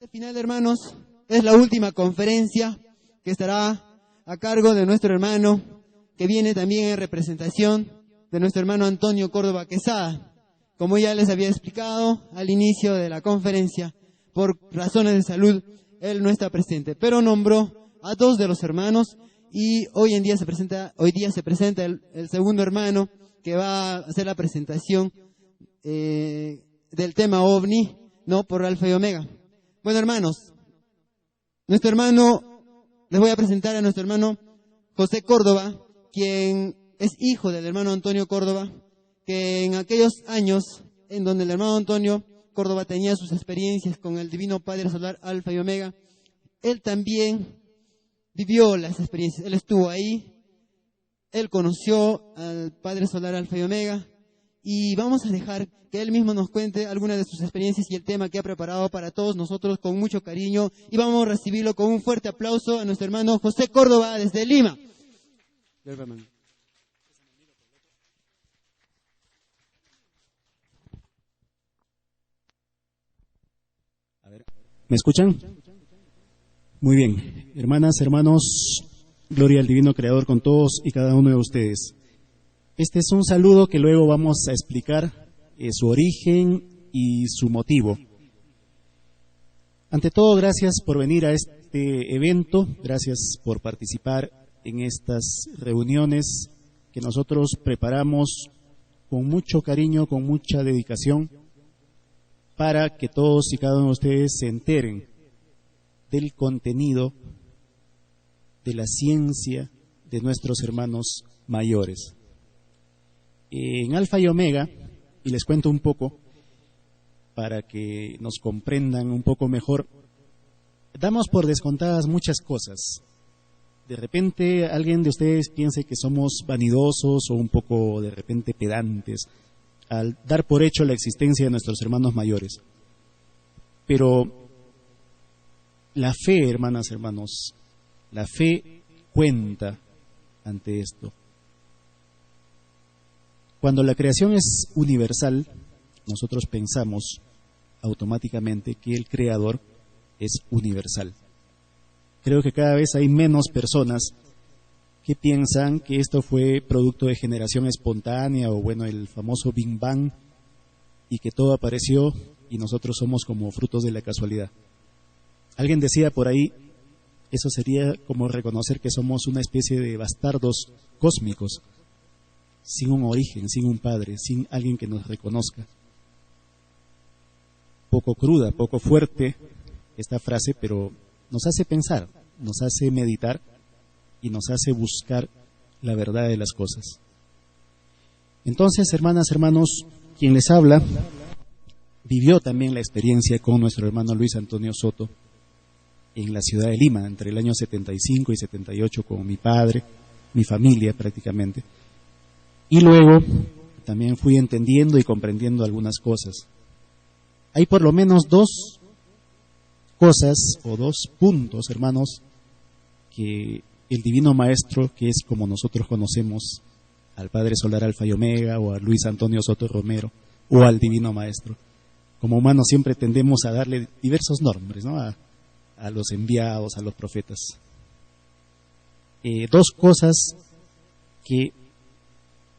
Al final, hermanos, es la última conferencia que estará a cargo de nuestro hermano, que viene también en representación de nuestro hermano Antonio Córdoba Quesada. Como ya les había explicado al inicio de la conferencia, por razones de salud, él no está presente, pero nombró a dos de los hermanos y hoy día se presenta el segundo hermano que va a hacer la presentación del tema OVNI, no por Alfa y Omega. Bueno, hermanos, les voy a presentar a nuestro hermano José Córdoba, quien es hijo del hermano Antonio Córdoba, que en aquellos años en donde el hermano Antonio Córdoba tenía sus experiencias con el Divino Padre Solar Alfa y Omega, él también vivió las experiencias, él estuvo ahí, él conoció al Padre Solar Alfa y Omega, y vamos a dejar que él mismo nos cuente algunas de sus experiencias y el tema que ha preparado para todos nosotros con mucho cariño, y vamos a recibirlo con un fuerte aplauso a nuestro hermano José Córdoba desde Lima. ¿Me escuchan? Muy bien. Hermanas, hermanos, gloria al Divino Creador con todos y cada uno de ustedes. Este es un saludo que luego vamos a explicar su origen y su motivo. Ante todo, gracias por venir a este evento, gracias por participar en estas reuniones que nosotros preparamos con mucho cariño, con mucha dedicación, para que todos y cada uno de ustedes se enteren del contenido de la ciencia de nuestros hermanos mayores. En Alfa y Omega, y les cuento un poco para que nos comprendan un poco mejor, damos por descontadas muchas cosas. De repente alguien de ustedes piense que somos vanidosos o un poco de repente pedantes al dar por hecho la existencia de nuestros hermanos mayores. Pero la fe, hermanas, hermanos, la fe cuenta ante esto. Cuando la creación es universal, nosotros pensamos automáticamente que el Creador es universal. Creo que cada vez hay menos personas que piensan que esto fue producto de generación espontánea o bueno, el famoso Big Bang, y que todo apareció y nosotros somos como frutos de la casualidad. Alguien decía por ahí, eso sería como reconocer que somos una especie de bastardos cósmicos, sin un origen, sin un padre, sin alguien que nos reconozca. Poco cruda, poco fuerte esta frase, pero nos hace pensar, nos hace meditar y nos hace buscar la verdad de las cosas. Entonces, hermanas, hermanos, quien les habla vivió también la experiencia con nuestro hermano Luis Antonio Soto en la ciudad de Lima, entre el año 75 y 78, con mi padre, mi familia prácticamente. Y luego también fui entendiendo y comprendiendo algunas cosas. Hay por lo menos dos cosas o dos puntos, hermanos, que el Divino Maestro, que es como nosotros conocemos al Padre Solar Alfa y Omega, o a Luis Antonio Soto Romero, o al Divino Maestro. Como humanos siempre tendemos a darle diversos nombres, ¿no? A los enviados, a los profetas. Dos cosas que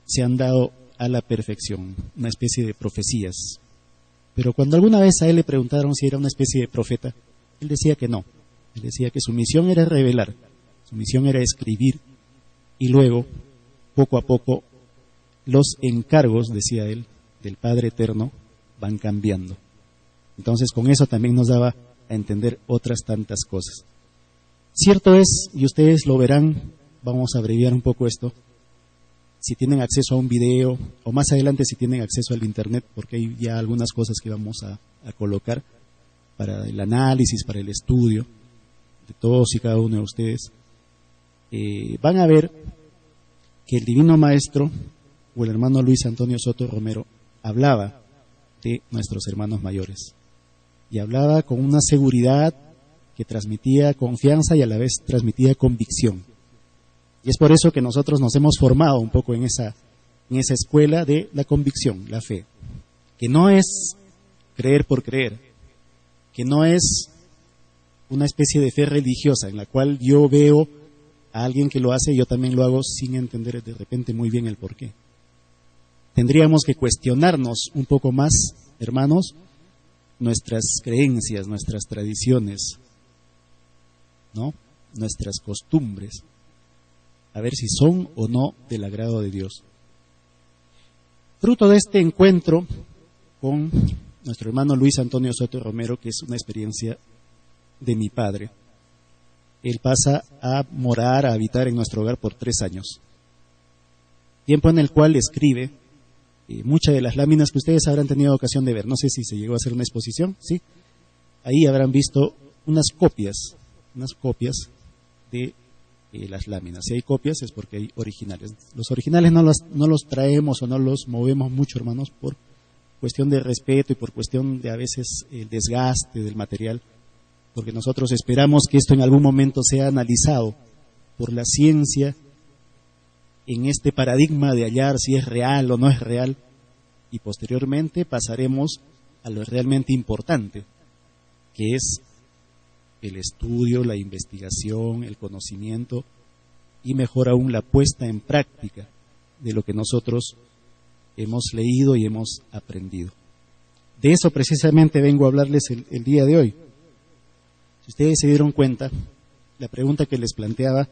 se han dado a la perfección, una especie de profecías. Pero cuando alguna vez a él le preguntaron si era una especie de profeta, él decía que no. Él decía que su misión era revelar, su misión era escribir, y luego, poco a poco, los encargos, decía él, del Padre Eterno van cambiando. Entonces, con eso también nos daba a entender otras tantas cosas. Cierto es, y ustedes lo verán, vamos a abreviar un poco esto, si tienen acceso a un video, o más adelante si tienen acceso al internet, porque hay ya algunas cosas que vamos a colocar para el análisis, para el estudio de todos y cada uno de ustedes, van a ver que el Divino Maestro, o el hermano Luis Antonio Soto Romero, hablaba de nuestros hermanos mayores, y hablaba con una seguridad que transmitía confianza y a la vez transmitía convicción. Y es por eso que nosotros nos hemos formado un poco en esa escuela de la convicción, la fe, que no es creer por creer, que no es una especie de fe religiosa en la cual yo veo a alguien que lo hace y yo también lo hago sin entender de repente muy bien el porqué. Tendríamos que cuestionarnos un poco más, hermanos, nuestras creencias, nuestras tradiciones, ¿no? Nuestras costumbres, a ver si son o no del agrado de Dios. Fruto de este encuentro con nuestro hermano Luis Antonio Soto Romero, que es una experiencia de mi padre, él pasa a morar, a habitar en nuestro hogar por 3 años. Tiempo en el cual escribe muchas de las láminas que ustedes habrán tenido ocasión de ver. No sé si se llegó a hacer una exposición, ¿sí? Ahí habrán visto unas copias de las láminas. Si hay copias es porque hay originales. Los originales no los traemos o no los movemos mucho, hermanos, por cuestión de respeto y por cuestión de a veces el desgaste del material, porque nosotros esperamos que esto en algún momento sea analizado por la ciencia en este paradigma de hallar si es real o no es real, y posteriormente pasaremos a lo realmente importante, que es el estudio, la investigación, el conocimiento y mejor aún la puesta en práctica de lo que nosotros hemos leído y hemos aprendido. De eso precisamente vengo a hablarles el día de hoy. Si ustedes se dieron cuenta, la pregunta que les planteaba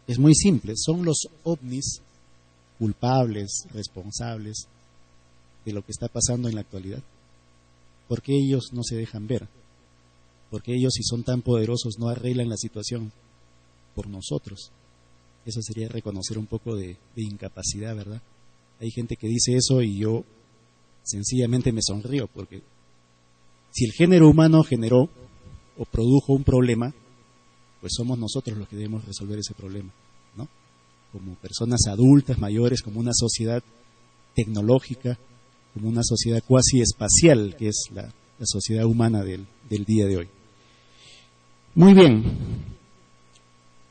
es muy simple. ¿Son los ovnis culpables, responsables de lo que está pasando en la actualidad? ¿Por qué ellos no se dejan ver? ¿Por qué ellos, si son tan poderosos, no arreglan la situación por nosotros? Eso sería reconocer un poco de incapacidad, ¿verdad? Hay gente que dice eso y yo sencillamente me sonrío, porque si el género humano generó o produjo un problema, pues somos nosotros los que debemos resolver ese problema, ¿no? Como personas adultas, mayores, como una sociedad tecnológica, como una sociedad cuasi espacial, que es la sociedad humana del día de hoy. Muy bien,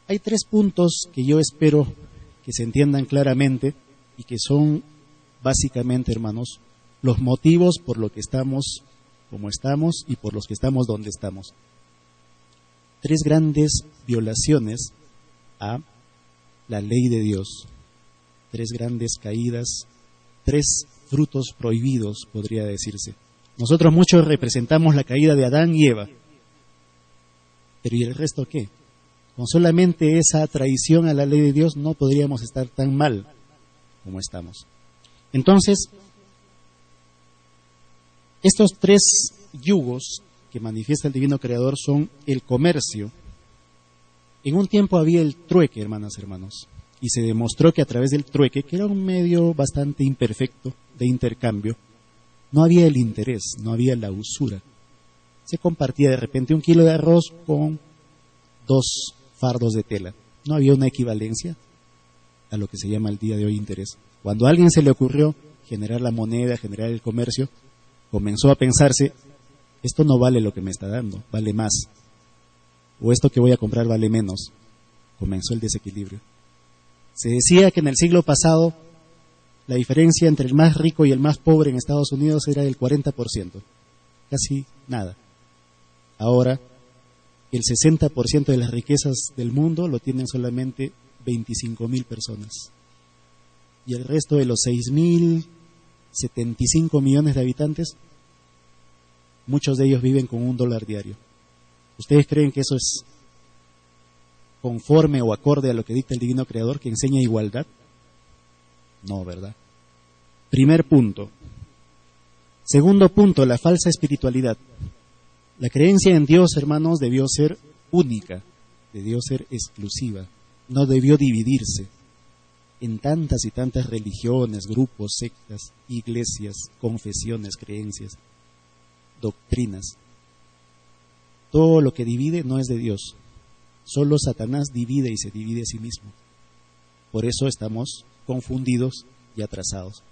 hay 3 puntos que yo espero que se entiendan claramente y que son básicamente, hermanos, los motivos por los que estamos como estamos y por los que estamos donde estamos. 3 grandes violaciones a la ley de Dios, 3 grandes caídas, 3 frutos prohibidos, podría decirse. Nosotros muchos representamos la caída de Adán y Eva, pero ¿y el resto qué? Con solamente esa traición a la ley de Dios no podríamos estar tan mal como estamos. Entonces, estos 3 yugos que manifiesta el Divino Creador son el comercio. En un tiempo había el trueque, hermanas, hermanos, y se demostró que a través del trueque, que era un medio bastante imperfecto de intercambio, no había el interés, no había la usura. Se compartía de repente 1 kilo de arroz con 2 fardos de tela. No había una equivalencia a lo que se llama el día de hoy interés. Cuando a alguien se le ocurrió generar la moneda, generar el comercio, comenzó a pensarse, esto no vale lo que me está dando, vale más. O esto que voy a comprar vale menos. Comenzó el desequilibrio. Se decía que en el siglo pasado la diferencia entre el más rico y el más pobre en Estados Unidos era del 40%. Casi nada. Ahora, el 60% de las riquezas del mundo lo tienen solamente 25.000 personas. Y el resto de los 6.075 millones de habitantes, muchos de ellos viven con $1 diario. ¿Ustedes creen que eso es conforme o acorde a lo que dicta el Divino Creador, que enseña igualdad? No, ¿verdad? Primer punto. Segundo punto, la falsa espiritualidad. La creencia en Dios, hermanos, debió ser única, debió ser exclusiva, no debió dividirse en tantas y tantas religiones, grupos, sectas, iglesias, confesiones, creencias, doctrinas. Todo lo que divide no es de Dios. Solo Satanás divide y se divide a sí mismo. Por eso estamos confundidos y atrasados.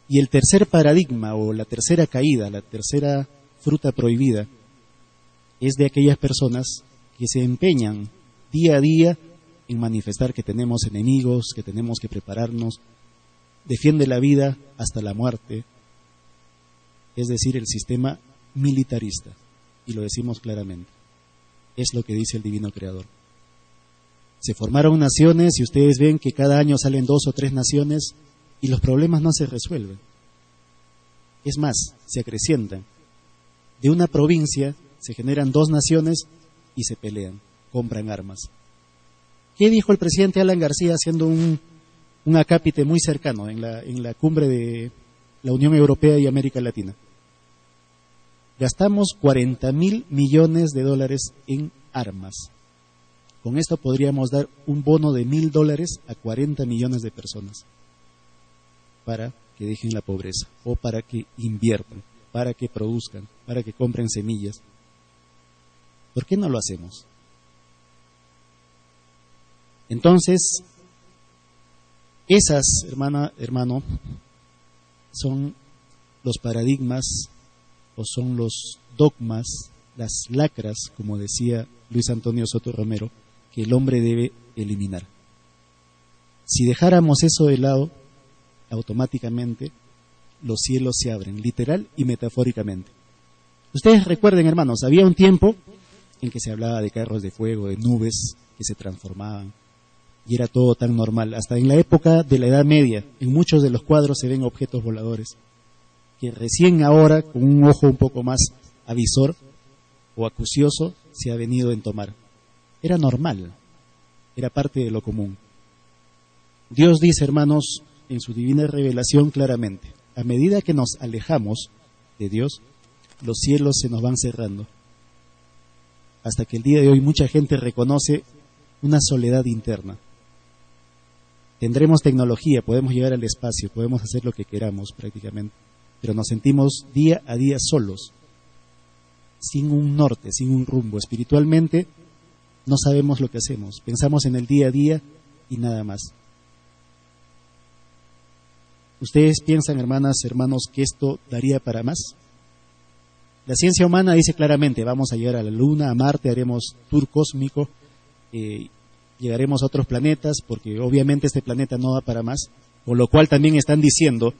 Y el tercer paradigma o la tercera caída, la tercera fruta prohibida, es de aquellas personas que se empeñan día a día en manifestar que tenemos enemigos, que tenemos que prepararnos, defiende la vida hasta la muerte, es decir, el sistema militarista. y lo decimos claramente. Es lo que dice el Divino Creador. Se formaron naciones y ustedes ven que cada año salen 2 o 3 naciones y los problemas no se resuelven. Es más, se acrecientan. De una provincia se generan 2 naciones y se pelean, compran armas. ¿Qué dijo el presidente Alan García haciendo un acápite muy cercano en la cumbre de la Unión Europea y América Latina? Gastamos 40.000 millones de dólares en armas. Con esto podríamos dar un bono de $1.000 a 40 millones de personas para que dejen la pobreza o para que inviertan, para que produzcan, para que compren semillas. ¿Por qué no lo hacemos? Entonces, esas, hermano, son los paradigmas o son los dogmas, las lacras, como decía Luis Antonio Soto Romero, que el hombre debe eliminar. Si dejáramos eso de lado, automáticamente los cielos se abren, literal y metafóricamente. Ustedes recuerden, hermanos, había un tiempo en que se hablaba de carros de fuego, de nubes que se transformaban, y era todo tan normal. Hasta en la época de la Edad Media, en muchos de los cuadros se ven objetos voladores, que recién ahora, con un ojo un poco más avisor o acucioso, se ha venido a entomar. Era normal, era parte de lo común. Dios dice, hermanos, en su divina revelación claramente, a medida que nos alejamos de Dios, los cielos se nos van cerrando. Hasta que el día de hoy mucha gente reconoce una soledad interna. Tendremos tecnología, podemos llegar al espacio, podemos hacer lo que queramos prácticamente, pero nos sentimos día a día solos, sin un norte, sin un rumbo. Espiritualmente no sabemos lo que hacemos, pensamos en el día a día y nada más. ¿Ustedes piensan, hermanas, hermanos, que esto daría para más? La ciencia humana dice claramente, vamos a llegar a la Luna, a Marte, haremos tour cósmico, llegaremos a otros planetas, porque obviamente este planeta no da para más, con lo cual también están diciendo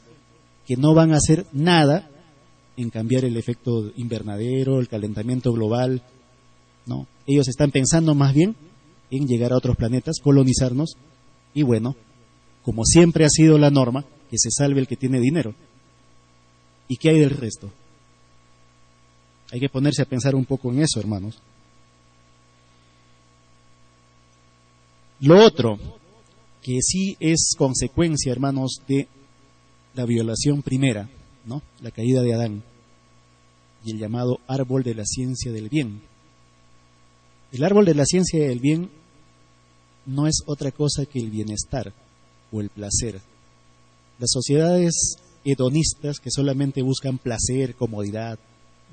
que no van a hacer nada en cambiar el efecto invernadero, el calentamiento global, ¿no? Ellos están pensando más bien en llegar a otros planetas, colonizarnos, y bueno, como siempre ha sido la norma, que se salve el que tiene dinero. ¿Y qué hay del resto? Hay que ponerse a pensar un poco en eso, hermanos. Lo otro, que sí es consecuencia, hermanos, de la violación primera, ¿no? La caída de Adán y el llamado árbol de la ciencia del bien. El árbol de la ciencia del bien no es otra cosa que el bienestar o el placer. Las sociedades hedonistas que solamente buscan placer, comodidad,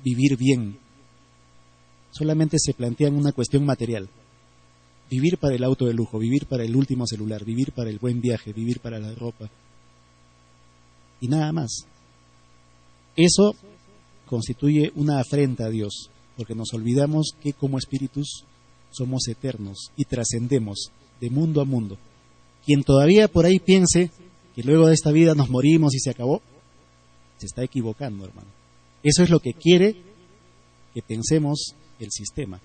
vivir bien, solamente se plantean una cuestión material. Vivir para el auto de lujo, vivir para el último celular, vivir para el buen viaje, vivir para la ropa. Y nada más. Eso constituye una afrenta a Dios, porque nos olvidamos que como espíritus somos eternos y trascendemos de mundo a mundo. Quien todavía por ahí piense que luego de esta vida nos morimos y se acabó, se está equivocando, hermano. Eso es lo que quiere que pensemos el sistema.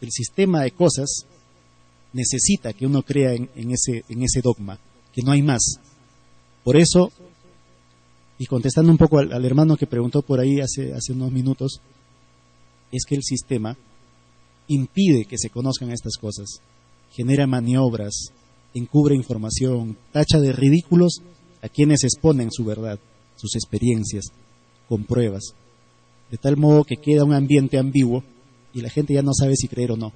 El sistema de cosas necesita que uno crea en ese dogma, que no hay más. Por eso, y contestando un poco al hermano que preguntó por ahí hace unos minutos, es que el sistema impide que se conozcan estas cosas, genera maniobras, encubre información, tacha de ridículos a quienes exponen su verdad, sus experiencias, con pruebas, de tal modo que queda un ambiente ambiguo y la gente ya no sabe si creer o no.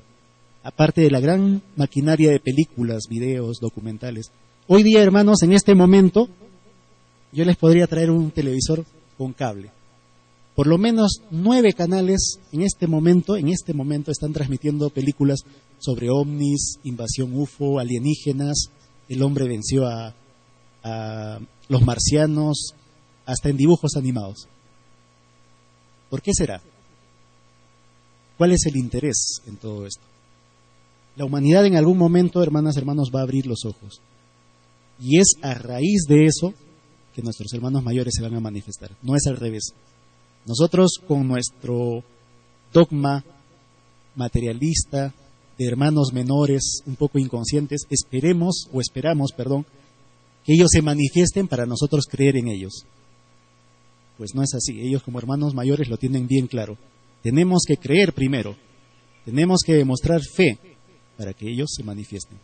Aparte de la gran maquinaria de películas, videos, documentales. Hoy día, hermanos, en este momento, yo les podría traer un televisor con cable. Por lo menos 9 canales en este momento están transmitiendo películas sobre ovnis, invasión UFO, alienígenas, el hombre venció a los marcianos, hasta en dibujos animados. ¿Por qué será? ¿Cuál es el interés en todo esto? La humanidad en algún momento, hermanas, hermanos, va a abrir los ojos. Y es a raíz de eso que nuestros hermanos mayores se van a manifestar. No es al revés. Nosotros con nuestro dogma materialista de hermanos menores un poco inconscientes, esperamos, que ellos se manifiesten para nosotros creer en ellos. Pues no es así. Ellos como hermanos mayores lo tienen bien claro. Tenemos que creer primero. Tenemos que demostrar fe para que ellos se manifiesten.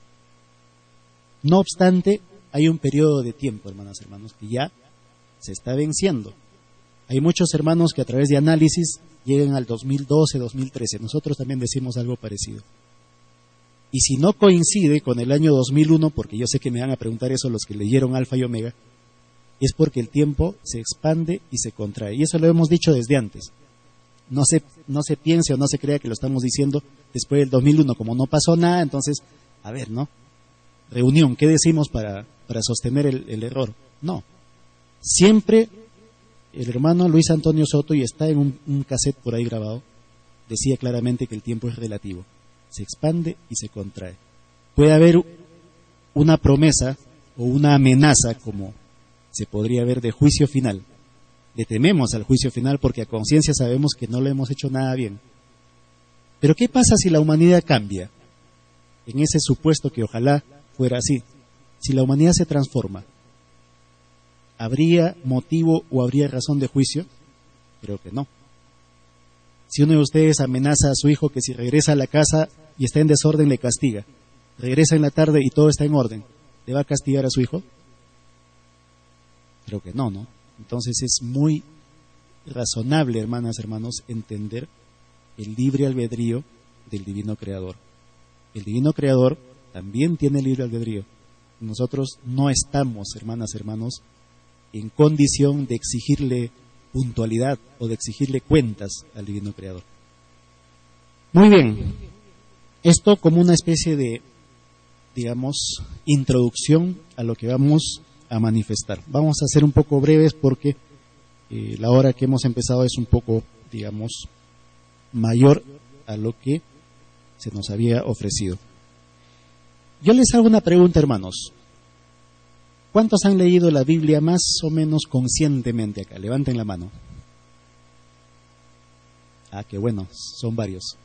No obstante, hay un periodo de tiempo, hermanas y hermanos, que ya se está venciendo. Hay muchos hermanos que a través de análisis llegan al 2012, 2013. Nosotros también decimos algo parecido. Y si no coincide con el año 2001, porque yo sé que me van a preguntar eso los que leyeron Alfa y Omega, es porque el tiempo se expande y se contrae. Y eso lo hemos dicho desde antes. No se piense o no se crea que lo estamos diciendo después del 2001. Como no pasó nada, entonces, a ver, ¿no? Reunión, ¿qué decimos para sostener el error? No. Siempre el hermano Luis Antonio Soto, y está en un cassette por ahí grabado, decía claramente que el tiempo es relativo. Se expande y se contrae. Puede haber una promesa o una amenaza, como se podría ver, de juicio final. Le tememos al juicio final porque a conciencia sabemos que no le hemos hecho nada bien. Pero ¿qué pasa si la humanidad cambia? En ese supuesto que ojalá fuera así. Si la humanidad se transforma, ¿habría motivo o habría razón de juicio? Creo que no. Si uno de ustedes amenaza a su hijo que si regresa a la casa y está en desorden, le castiga. Regresa en la tarde y todo está en orden, ¿le va a castigar a su hijo? Creo que no, ¿no? Entonces es muy razonable, hermanas, hermanos, entender el libre albedrío del Divino Creador. El Divino Creador también tiene libre albedrío. Nosotros no estamos, hermanas, hermanos, en condición de exigirle puntualidad o de exigirle cuentas al Divino Creador. Muy bien, esto como una especie de, digamos, introducción a lo que vamos a manifestar. Vamos a ser un poco breves porque la hora que hemos empezado es un poco, digamos, mayor a lo que se nos había ofrecido. Yo les hago una pregunta, hermanos. ¿Cuántos han leído la Biblia más o menos conscientemente acá? Levanten la mano. Ah, qué bueno, son varios.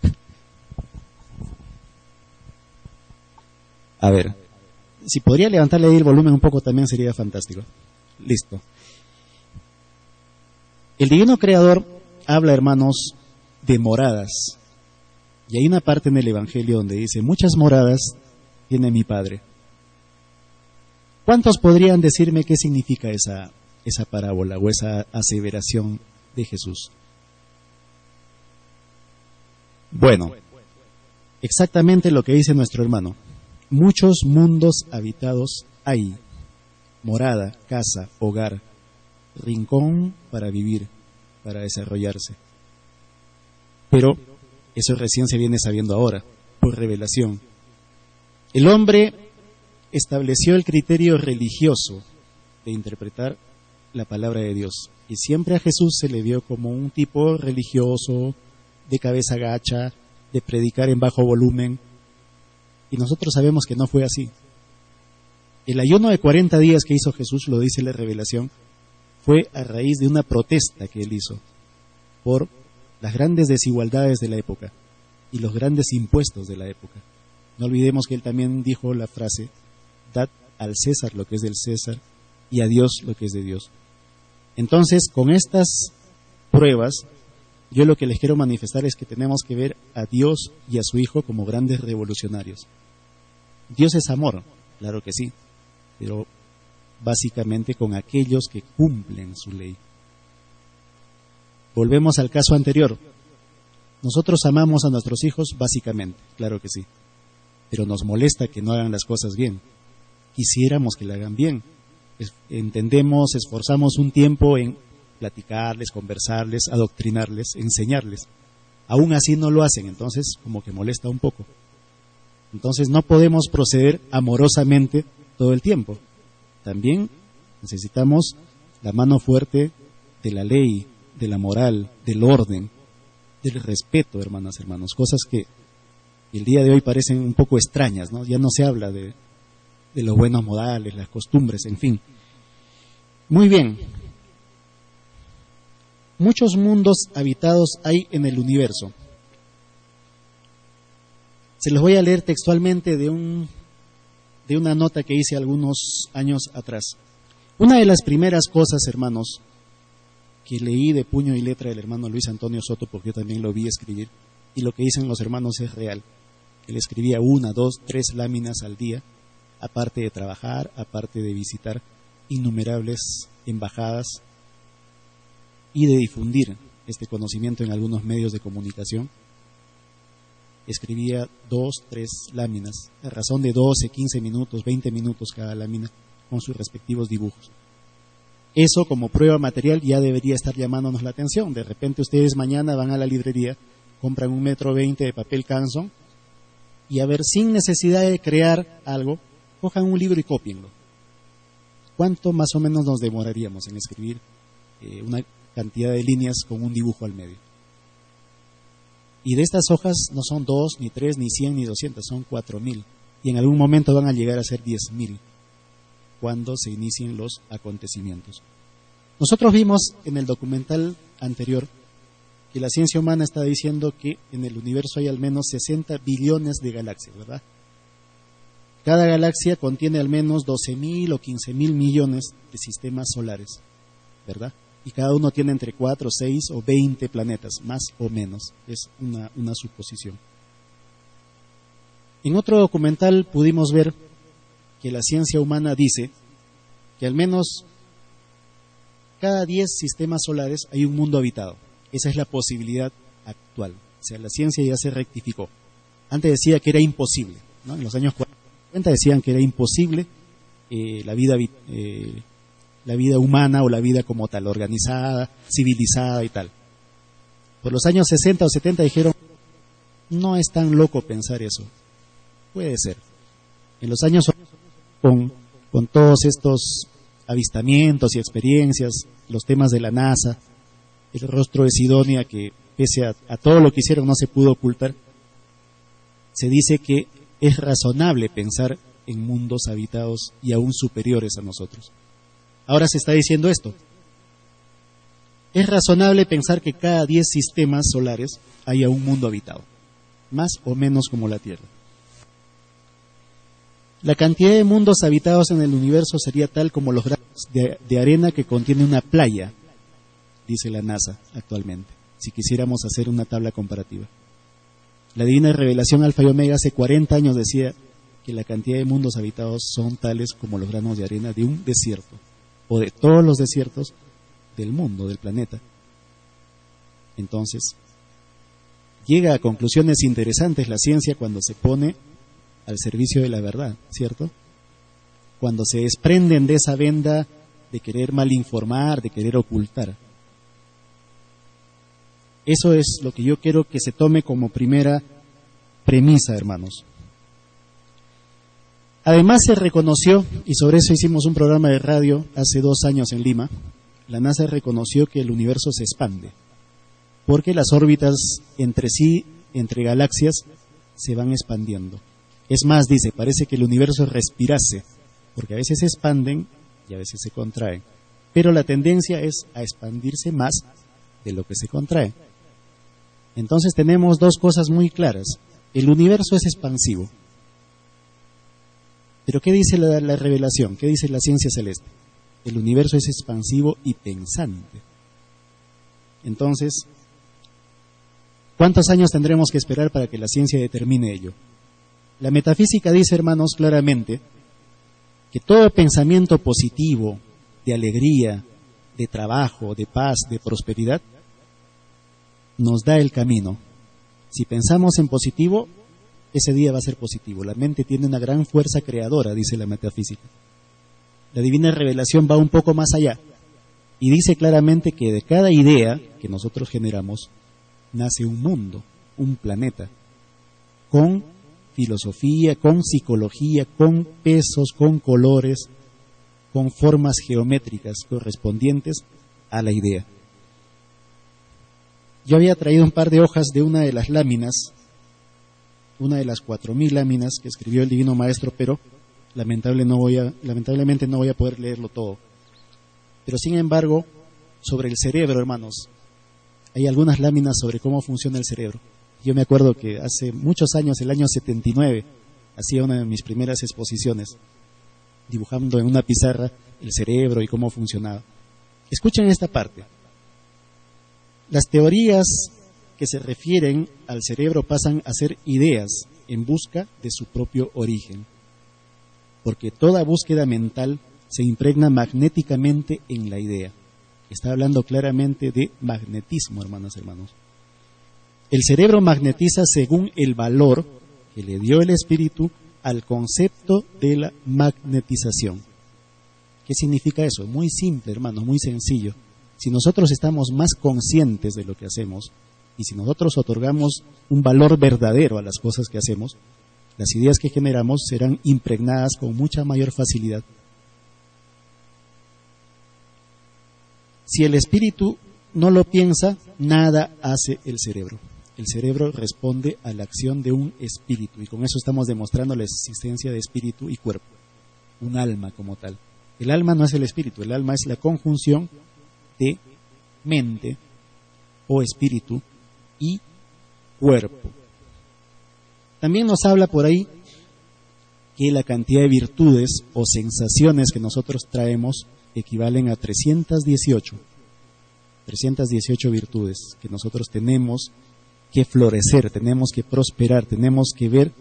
A ver, si podría levantarle ahí el volumen un poco también sería fantástico. Listo. El Divino Creador habla, hermanos, de moradas. Y hay una parte en el Evangelio donde dice, muchas moradas tiene mi Padre. ¿Cuántos podrían decirme qué significa esa parábola o esa aseveración de Jesús? Bueno, exactamente lo que dice nuestro hermano. Muchos mundos habitados hay, morada, casa, hogar, rincón para vivir, para desarrollarse. Pero eso recién se viene sabiendo ahora, por revelación. El hombre estableció el criterio religioso de interpretar la palabra de Dios. Y siempre a Jesús se le vio como un tipo religioso, de cabeza gacha, de predicar en bajo volumen. Y nosotros sabemos que no fue así. El ayuno de 40 días que hizo Jesús, lo dice la revelación, fue a raíz de una protesta que él hizo por las grandes desigualdades de la época y los grandes impuestos de la época. No olvidemos que él también dijo la frase, dad al César lo que es del César y a Dios lo que es de Dios. Entonces, con estas pruebas, yo lo que les quiero manifestar es que tenemos que ver a Dios y a su Hijo como grandes revolucionarios. Dios es amor, claro que sí, pero básicamente con aquellos que cumplen su ley. Volvemos al caso anterior. Nosotros amamos a nuestros hijos básicamente, claro que sí, pero nos molesta que no hagan las cosas bien. Quisiéramos que la hagan bien. Entendemos, esforzamos un tiempo en platicarles, conversarles, adoctrinarles, enseñarles. Aún así no lo hacen, entonces como que molesta un poco. Entonces no podemos proceder amorosamente todo el tiempo. También necesitamos la mano fuerte de la ley, de la moral, del orden, del respeto, hermanas, hermanos. Cosas que el día de hoy parecen un poco extrañas, ¿no? Ya no se habla de los buenos modales, las costumbres, en fin. Muy bien. Muchos mundos habitados hay en el universo. Se los voy a leer textualmente de una nota que hice algunos años atrás. Una de las primeras cosas, hermanos, que leí de puño y letra del hermano Luis Antonio Soto, porque yo también lo vi escribir, y lo que dicen los hermanos es real. Él escribía 1, 2, 3 láminas al día, aparte de trabajar, aparte de visitar innumerables embajadas y de difundir este conocimiento en algunos medios de comunicación. Escribía 2, 3 láminas, a razón de 12, 15 minutos, 20 minutos cada lámina, con sus respectivos dibujos. Eso como prueba material ya debería estar llamándonos la atención. De repente ustedes mañana van a la librería, compran 1,20 m de papel Canson y a ver, sin necesidad de crear algo, cojan un libro y cópienlo. ¿Cuánto más o menos nos demoraríamos en escribir una cantidad de líneas con un dibujo al medio? Y de estas hojas no son 2, ni 3, ni 100, ni 200, son 4.000. Y en algún momento van a llegar a ser 10.000 cuando se inicien los acontecimientos. Nosotros vimos en el documental anterior que la ciencia humana está diciendo que en el universo hay al menos 60 billones de galaxias, ¿verdad? Cada galaxia contiene al menos 12.000 o 15.000 millones de sistemas solares, ¿verdad? Y cada uno tiene entre 4, 6 o 20 planetas, más o menos. Es una suposición. En otro documental pudimos ver que la ciencia humana dice que al menos cada 10 sistemas solares hay un mundo habitado. Esa es la posibilidad actual. O sea, la ciencia ya se rectificó. Antes decía que era imposible, ¿no? En los años 40 decían que era imposible la vida humana o la vida como tal, organizada, civilizada y tal. Por los años 60 o 70 dijeron, no es tan loco pensar eso. Puede ser. En los años con todos estos avistamientos y experiencias, los temas de la NASA, el rostro de Sidonia, que pese a todo lo que hicieron no se pudo ocultar, se dice que es razonable pensar en mundos habitados y aún superiores a nosotros. Ahora se está diciendo esto. Es razonable pensar que cada 10 sistemas solares haya un mundo habitado, más o menos como la Tierra. La cantidad de mundos habitados en el universo sería tal como los granos de arena que contiene una playa, dice la NASA actualmente, si quisiéramos hacer una tabla comparativa. La Divina Revelación Alfa y Omega hace 40 años decía que la cantidad de mundos habitados son tales como los granos de arena de un desierto, o de todos los desiertos del mundo, del planeta. Entonces, llega a conclusiones interesantes la ciencia cuando se pone al servicio de la verdad, ¿cierto? Cuando se desprenden de esa venda de querer malinformar, de querer ocultar. Eso es lo que yo quiero que se tome como primera premisa, hermanos. Además se reconoció, y sobre eso hicimos un programa de radio hace 2 años en Lima, la NASA reconoció que el universo se expande, porque las órbitas entre sí, entre galaxias, se van expandiendo. Es más, dice, parece que el universo respirase, porque a veces se expanden y a veces se contraen. Pero la tendencia es a expandirse más de lo que se contrae. Entonces tenemos 2 cosas muy claras. El universo es expansivo. Pero ¿qué dice la revelación? ¿Qué dice la ciencia celeste? El universo es expansivo y pensante. Entonces, ¿cuántos años tendremos que esperar para que la ciencia determine ello? La metafísica dice, hermanos, claramente que todo pensamiento positivo, de alegría, de trabajo, de paz, de prosperidad, nos da el camino. Si pensamos en positivo, ese día va a ser positivo. La mente tiene una gran fuerza creadora, dice la metafísica. La Divina Revelación va un poco más allá y dice claramente que de cada idea que nosotros generamos nace un mundo, un planeta, con filosofía, con psicología, con pesos, con colores, con formas geométricas correspondientes a la idea. Yo había traído un par de hojas de una de las láminas, una de las 4.000 láminas que escribió el Divino Maestro, pero lamentablemente no voy a poder leerlo todo. Pero sin embargo, sobre el cerebro, hermanos, hay algunas láminas sobre cómo funciona el cerebro. Yo me acuerdo que hace muchos años, el año 79, hacía una de mis primeras exposiciones, dibujando en una pizarra el cerebro y cómo funcionaba. Escuchen esta parte. Las teorías que se refieren al cerebro pasan a ser ideas en busca de su propio origen, porque toda búsqueda mental se impregna magnéticamente en la idea. Está hablando claramente de magnetismo, hermanas y hermanos. El cerebro magnetiza según el valor que le dio el espíritu al concepto de la magnetización. ¿Qué significa eso? Muy simple, hermanos, muy sencillo. Si nosotros estamos más conscientes de lo que hacemos y si nosotros otorgamos un valor verdadero a las cosas que hacemos, las ideas que generamos serán impregnadas con mucha mayor facilidad. Si el espíritu no lo piensa, nada hace el cerebro. El cerebro responde a la acción de un espíritu y con eso estamos demostrando la existencia de espíritu y cuerpo, un alma como tal. El alma no es el espíritu, el alma es la conjunción de mente o espíritu y cuerpo. También nos habla por ahí que la cantidad de virtudes o sensaciones que nosotros traemos equivalen a 318 virtudes que nosotros tenemos que florecer, tenemos que prosperar, tenemos que ver,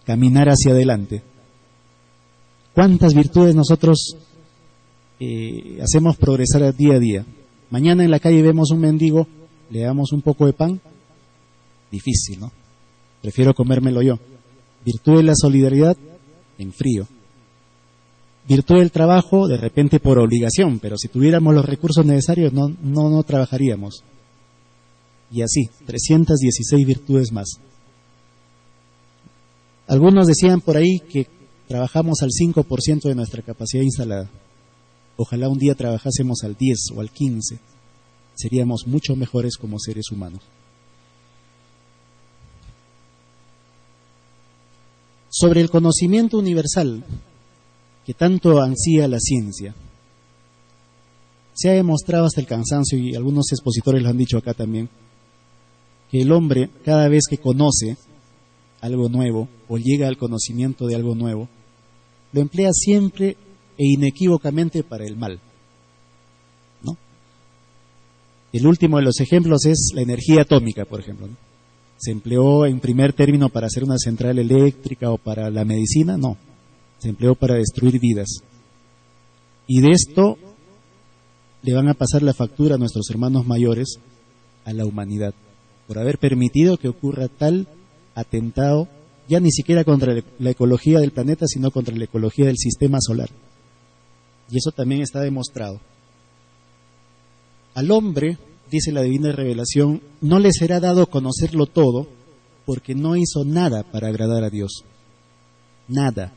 caminar hacia adelante. ¿Cuántas virtudes nosotros hacemos progresar día a día? Mañana en la calle vemos un mendigo, le damos un poco de pan, difícil, ¿no? Prefiero comérmelo yo. Virtud de la solidaridad, en frío. Virtud del trabajo, de repente por obligación, pero si tuviéramos los recursos necesarios no trabajaríamos. Y así, 316 virtudes más. Algunos decían por ahí que trabajamos al 5% de nuestra capacidad instalada. Ojalá un día trabajásemos al 10 o al 15. Seríamos mucho mejores como seres humanos. Sobre el conocimiento universal que tanto ansía la ciencia, se ha demostrado hasta el cansancio, y algunos expositores lo han dicho acá también, que el hombre cada vez que conoce algo nuevo o llega al conocimiento de algo nuevo, lo emplea siempre e inequívocamente para el mal, ¿no? El último de los ejemplos es la energía atómica, por ejemplo, ¿no? ¿Se empleó en primer término para hacer una central eléctrica o para la medicina? No, se empleó para destruir vidas. Y de esto le van a pasar la factura a nuestros hermanos mayores, a la humanidad, por haber permitido que ocurra tal atentado, ya ni siquiera contra la ecología del planeta, sino contra la ecología del sistema solar. Y eso también está demostrado. Al hombre, dice la divina revelación, no le será dado conocerlo todo, porque no hizo nada para agradar a Dios. Nada.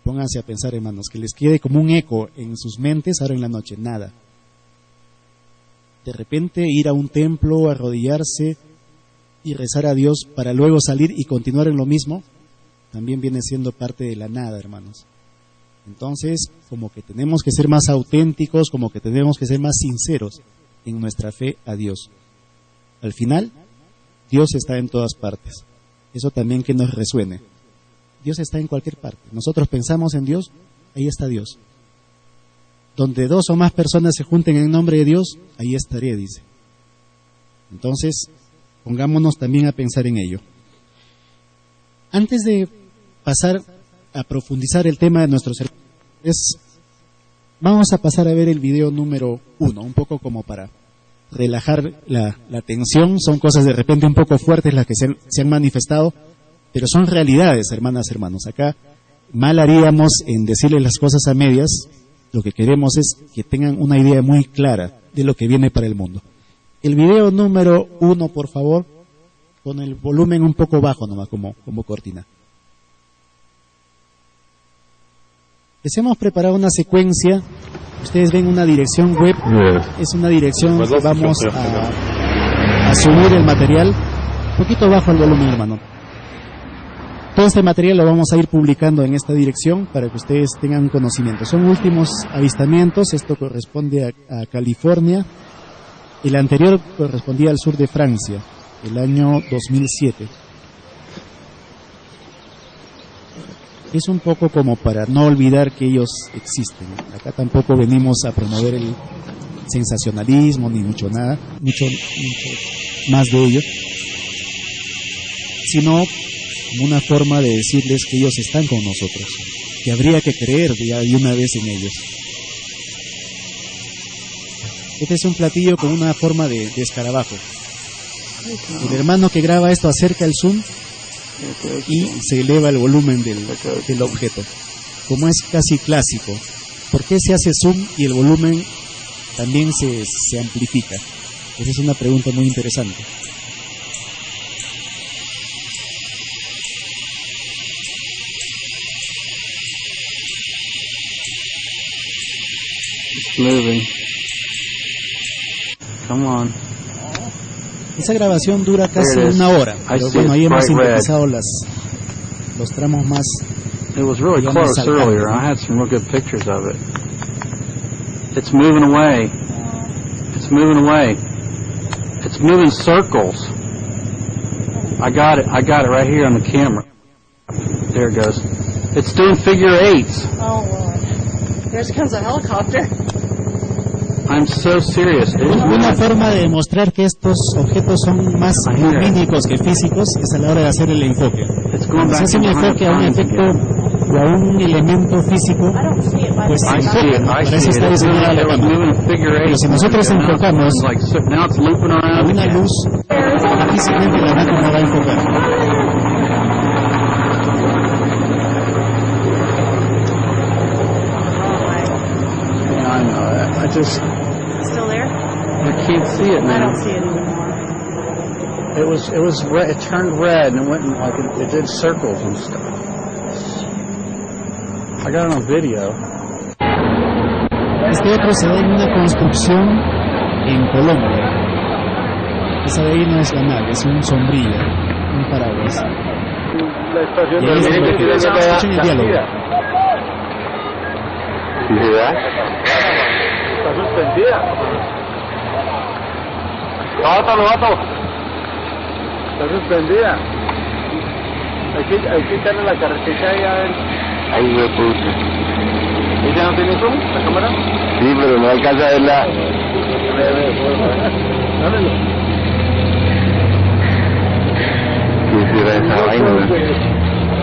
Pónganse a pensar, hermanos, que les quede como un eco en sus mentes ahora en la noche. Nada. De repente ir a un templo, arrodillarse y rezar a Dios para luego salir y continuar en lo mismo, también viene siendo parte de la nada, hermanos. Entonces, como que tenemos que ser más auténticos, como que tenemos que ser más sinceros en nuestra fe a Dios. Al final, Dios está en todas partes. Eso también que nos resuene. Dios está en cualquier parte. Nosotros pensamos en Dios, ahí está Dios. Donde dos o más personas se junten en nombre de Dios, ahí estaré, dice. Entonces, pongámonos también a pensar en ello. Antes de pasar a profundizar el tema de nuestros hermanos, vamos a pasar a ver el video número 1, un poco como para relajar la tensión. Son cosas de repente un poco fuertes las que se han manifestado, pero son realidades, hermanas, hermanos. Acá mal haríamos en decirles las cosas a medias. Lo que queremos es que tengan una idea muy clara de lo que viene para el mundo. El video número 1, por favor, con el volumen un poco bajo nomás, como cortina. Les hemos preparado una secuencia. Ustedes ven una dirección web. Es una dirección que vamos a subir el material. Un poquito bajo el volumen, hermano. Todo este material lo vamos a ir publicando en esta dirección para que ustedes tengan conocimiento. Son últimos avistamientos. Esto corresponde a California. El anterior correspondía al sur de Francia. el año 2007. Es un poco como para no olvidar que ellos existen. Acá tampoco venimos a promover el sensacionalismo ni mucho más de ello, sino como una forma de decirles que ellos están con nosotros, que habría que creer ya de una vez en ellos. Este es un platillo con una forma de escarabajo. El hermano que graba esto acerca el zoom y se eleva el volumen del objeto. Como es casi clásico, ¿por qué se hace zoom y el volumen también se amplifica? Esa es una pregunta muy interesante. It's moving. Come on. Esa grabación dura casi una hora, pero bueno, ahí hemos sintetizado los tramos más. It was really close earlier. I had some real good pictures of it. It's moving away. It's moving away. It's moving circles. I got it right here on the camera. There it goes. It's doing figure eights. Oh, Lord. There comes a helicopter. I'm so serious. Una forma de demostrar que estos objetos son más lumínicos que físicos es a la hora de hacer el enfoque. Cuando se hace un enfoque a un efecto o a un elemento físico, pues se enfoca, para eso está diseñada la cámara. Pero si nosotros enfocamos a una luz, difícilmente la máquina va a enfocar. Still there? I can't see it now. I don't see it anymore. It was red, it turned red and it went like it did circles and stuff. I got it on video. Este otro se da en una construcción en Colombia. Esa de ahí no es la nave, es un sombrilla, un paraguas. La estación de escuchen el diálogo. Está suspendida. Novato. Está suspendida. Hay que echarle la carretilla ahí a ver. Ahí me puse. ¿Ella no tiene zoom, la cámara? Sí, pero no alcanza a verla. Dámelo. Quisiera esa vaina, ¿no?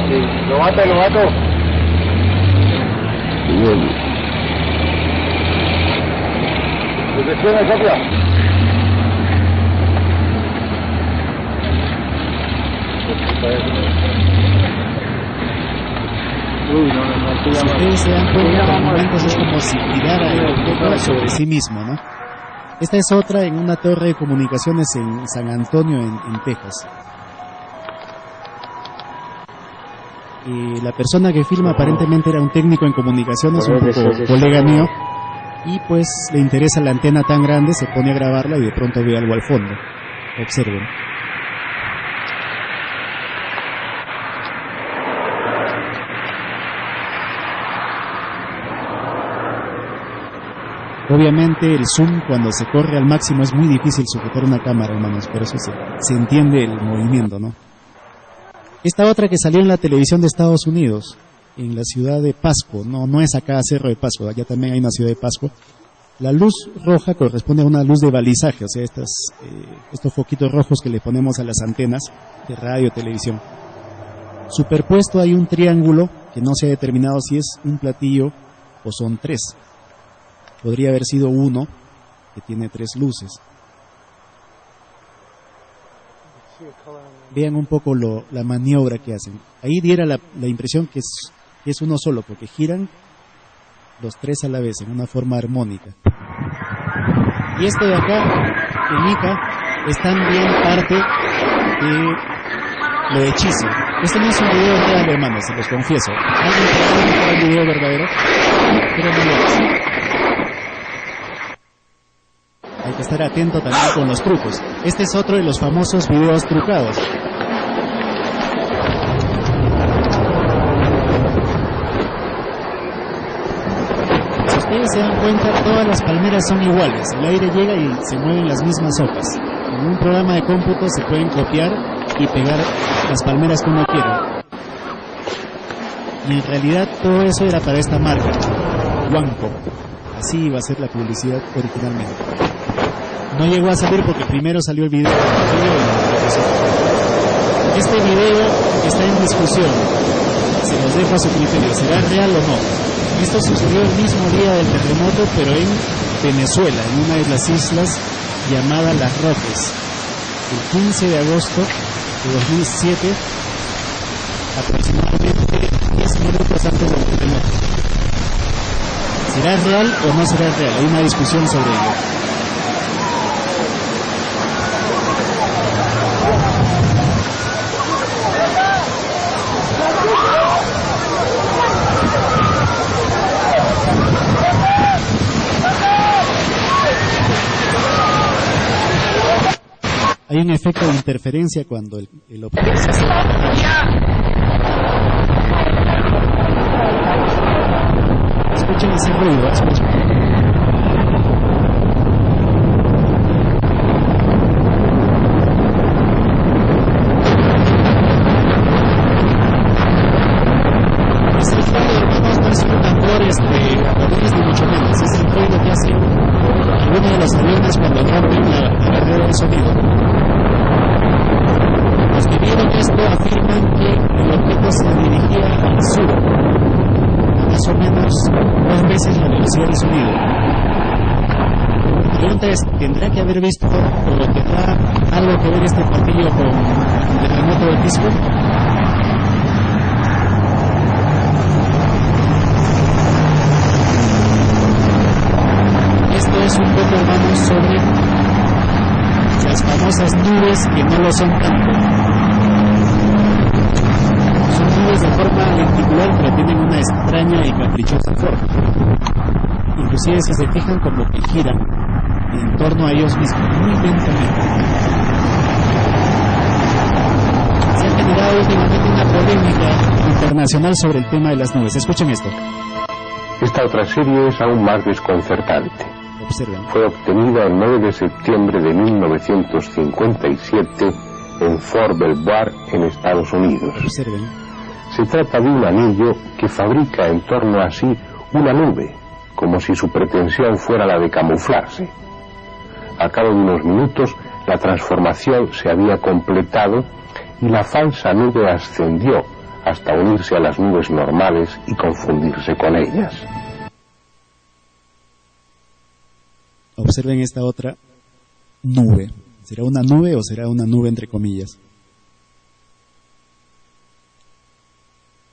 Sí. Novato. Bien. ¿Recepciona copia? Si ustedes se dan cuenta, por momentos es como si tirara el objeto sobre sí mismo, ¿no? Esta es otra en una torre de comunicaciones en San Antonio, en Texas. La persona que filma aparentemente era un técnico en comunicaciones, un poco colega mío, y pues le interesa la antena tan grande, se pone a grabarla y de pronto ve algo al fondo. Observen. Obviamente el zoom cuando se corre al máximo es muy difícil sujetar una cámara, hermanos, por eso se entiende el movimiento, ¿no? Esta otra que salió en la televisión de Estados Unidos, en la ciudad de Pasco, no es acá Cerro de Pasco, allá también hay una ciudad de Pasco. La luz roja corresponde a una luz de balizaje, o sea, estos foquitos rojos que le ponemos a las antenas de radio, televisión. Superpuesto hay un triángulo que no se ha determinado si es un platillo o son tres. Podría haber sido uno que tiene tres luces. Vean un poco la maniobra que hacen. Ahí diera la impresión que es uno solo, porque giran los tres a la vez en una forma armónica. Y esto de acá, en Ica, es también parte de lo hechizo. Este no es un video real, hermanos, se los confieso. ¿Alguien puede ver un video verdadero? Pero no lo es. Hay que estar atento también con los trucos. Este es otro de los famosos videos trucados. Si ustedes se dan cuenta, todas las palmeras son iguales. El aire llega y se mueven las mismas hojas. En un programa de cómputo se pueden copiar y pegar las palmeras que uno quiera. Y en realidad todo eso era para esta marca, Huanco. Así iba a ser la publicidad originalmente. No llegó a salir porque primero salió el video. Este video está en discusión. Se los dejo a su criterio. ¿Será real o no? Esto sucedió el mismo día del terremoto, pero en Venezuela, en una de las islas llamada Las Roques. El 15 de agosto de 2007, aproximadamente 10 minutos antes del terremoto. ¿Será real o no será real? Hay una discusión sobre ello. Hay un efecto de interferencia cuando el objeto se acerca. Escuchen ese ruido, escuchen. Este ruido, hermanos, no es un tambor japonés ni mucho menos. Es el ruido que hace algunos de los aviones cuando rompen la barrera de sonido. Los que vieron esto afirman que el objeto se dirigía al sur, más o menos 2 veces la velocidad del sonido. La pregunta es, ¿tendrá que haber visto o tendrá algo que ver este platillo con el terremoto del Pisco? Esto es un poco, hermanos, sobre las famosas nubes que no lo son tanto. Son nubes de forma lenticular, pero tienen una extraña y caprichosa forma. Inclusive, si se fijan, como que giran en torno a ellos mismos, muy lentamente. Se ha generado últimamente una polémica internacional sobre el tema de las nubes. Escuchen esto. Esta otra serie es aún más desconcertante. Observen. Fue obtenida el 9 de septiembre de 1957 en Fort Belvoir, en Estados Unidos. Observen. Se trata de un anillo que fabrica en torno a sí una nube, como si su pretensión fuera la de camuflarse. A cabo de unos minutos, la transformación se había completado y la falsa nube ascendió hasta unirse a las nubes normales y confundirse con ellas. Observen esta otra nube. ¿Será una nube o será una nube entre comillas?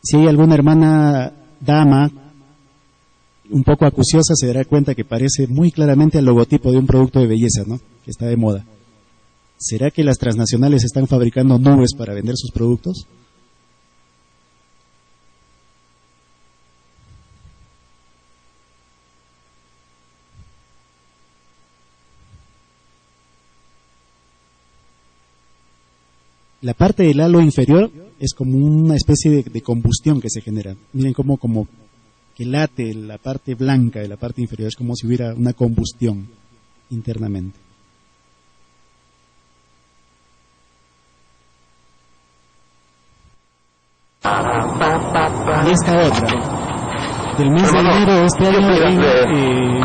Si hay alguna hermana dama un poco acuciosa, se dará cuenta que parece muy claramente al logotipo de un producto de belleza, ¿no? Que está de moda. ¿Será que las transnacionales están fabricando nubes para vender sus productos? La parte del halo inferior es como una especie de combustión que se genera. Miren cómo como que late la parte blanca de la parte inferior. Es como si hubiera una combustión internamente. Y esta otra. Del mes de enero de este año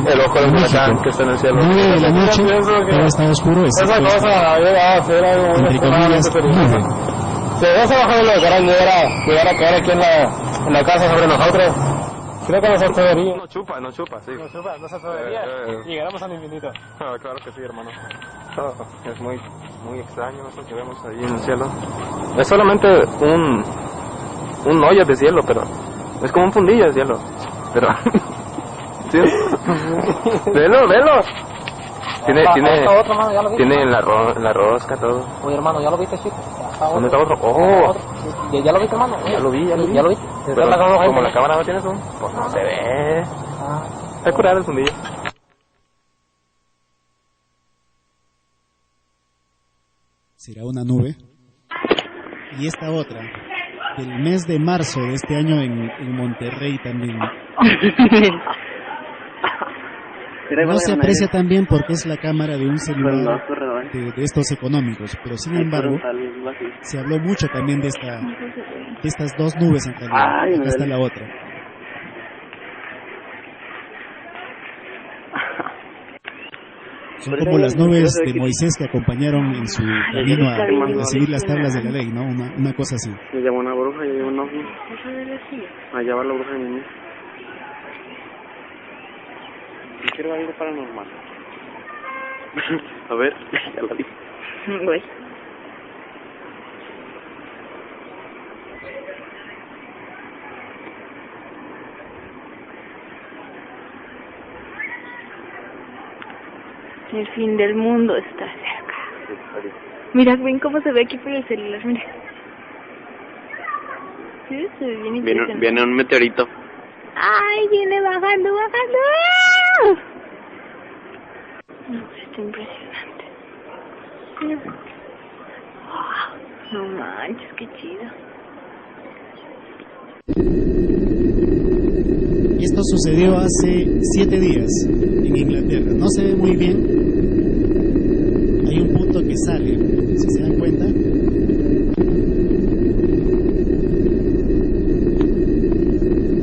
el ojo del huracán que está en el cielo. 9 de la noche, todo está oscuro. Esa cosa llega a ser algo entre comillas, nube. Si vas a bajar el huracán, llegar a caer aquí en la casa sobre nosotros, creo que no se atrevería. No chupa, sí. No se atrevería. Llegaremos al infinito. Claro que sí, hermano. Es muy extraño eso que vemos ahí en el cielo. Es solamente un hoyo de cielo, pero es como un fundillo de cielo. Pero ¿sí? Velo. Tiene la rosca todo. Oye, hermano, ¿ya lo viste, chico? ¿Dónde está otro? ¡Oh! ¿Ya lo viste, hermano? Ya lo vi. ¿Ya lo viste? Pero como la cámara no tiene zoom, pues no se ve. Está curado el fundillo. Será una nube. Y esta otra, del mes de marzo de este año en Monterrey también. No se aprecia tan bien porque es la cámara de un celular de estos económicos, pero sin embargo se habló mucho también de estas dos nubes en realidad. Acá está la otra. Son como las nubes de Moisés que acompañaron en su camino a recibir las tablas de la ley, ¿no? Una cosa así. Me llamó una bruja y un ovni. Allá va la bruja de mi niño. Quiero algo paranormal. A ver, ya la vi. Voy. El fin del mundo está cerca. Mira, ven cómo se ve aquí por el celular, mira. Sí, se ve bien impresionante. Viene un meteorito. ¡Ay, viene bajando! ¡Ah! No, está impresionante. Oh, no manches, qué chido. Esto sucedió hace 7 días en Inglaterra. No se ve muy bien. Hay un punto que sale, si se dan cuenta.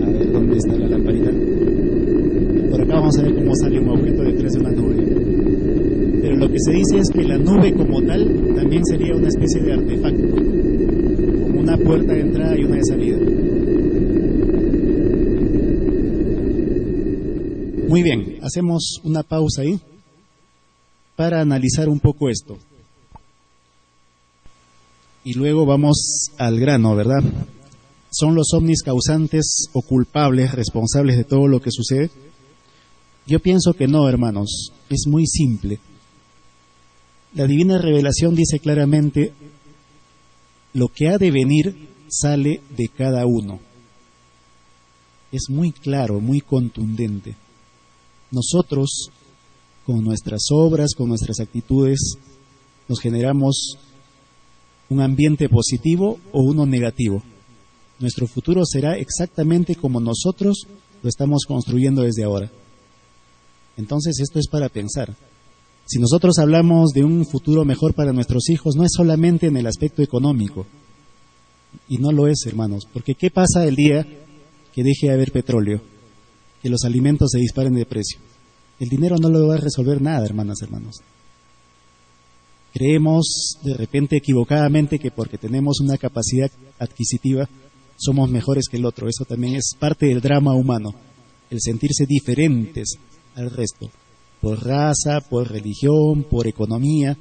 A ver dónde está la lamparita. Por acá vamos a ver cómo sale un objeto detrás de una nube. Pero lo que se dice es que la nube como tal también sería una especie de artefacto, como una puerta de entrada y una de salida. Muy bien, hacemos una pausa ahí para analizar un poco esto. Y luego vamos al grano, ¿verdad? ¿Son los ovnis causantes o culpables, responsables de todo lo que sucede? Yo pienso que no, hermanos. Es muy simple. La divina revelación dice claramente: lo que ha de venir sale de cada uno. Es muy claro, muy contundente. Nosotros, con nuestras obras, con nuestras actitudes, nos generamos un ambiente positivo o uno negativo. Nuestro futuro será exactamente como nosotros lo estamos construyendo desde ahora. Entonces esto es para pensar. Si nosotros hablamos de un futuro mejor para nuestros hijos, no es solamente en el aspecto económico. Y no lo es, hermanos, porque ¿qué pasa el día que deje de haber petróleo? Que los alimentos se disparen de precio. El dinero no lo va a resolver nada, hermanas, hermanos. Creemos de repente equivocadamente que porque tenemos una capacidad adquisitiva somos mejores que el otro. Eso también es parte del drama humano, el sentirse diferentes al resto, por raza, por religión, por economía,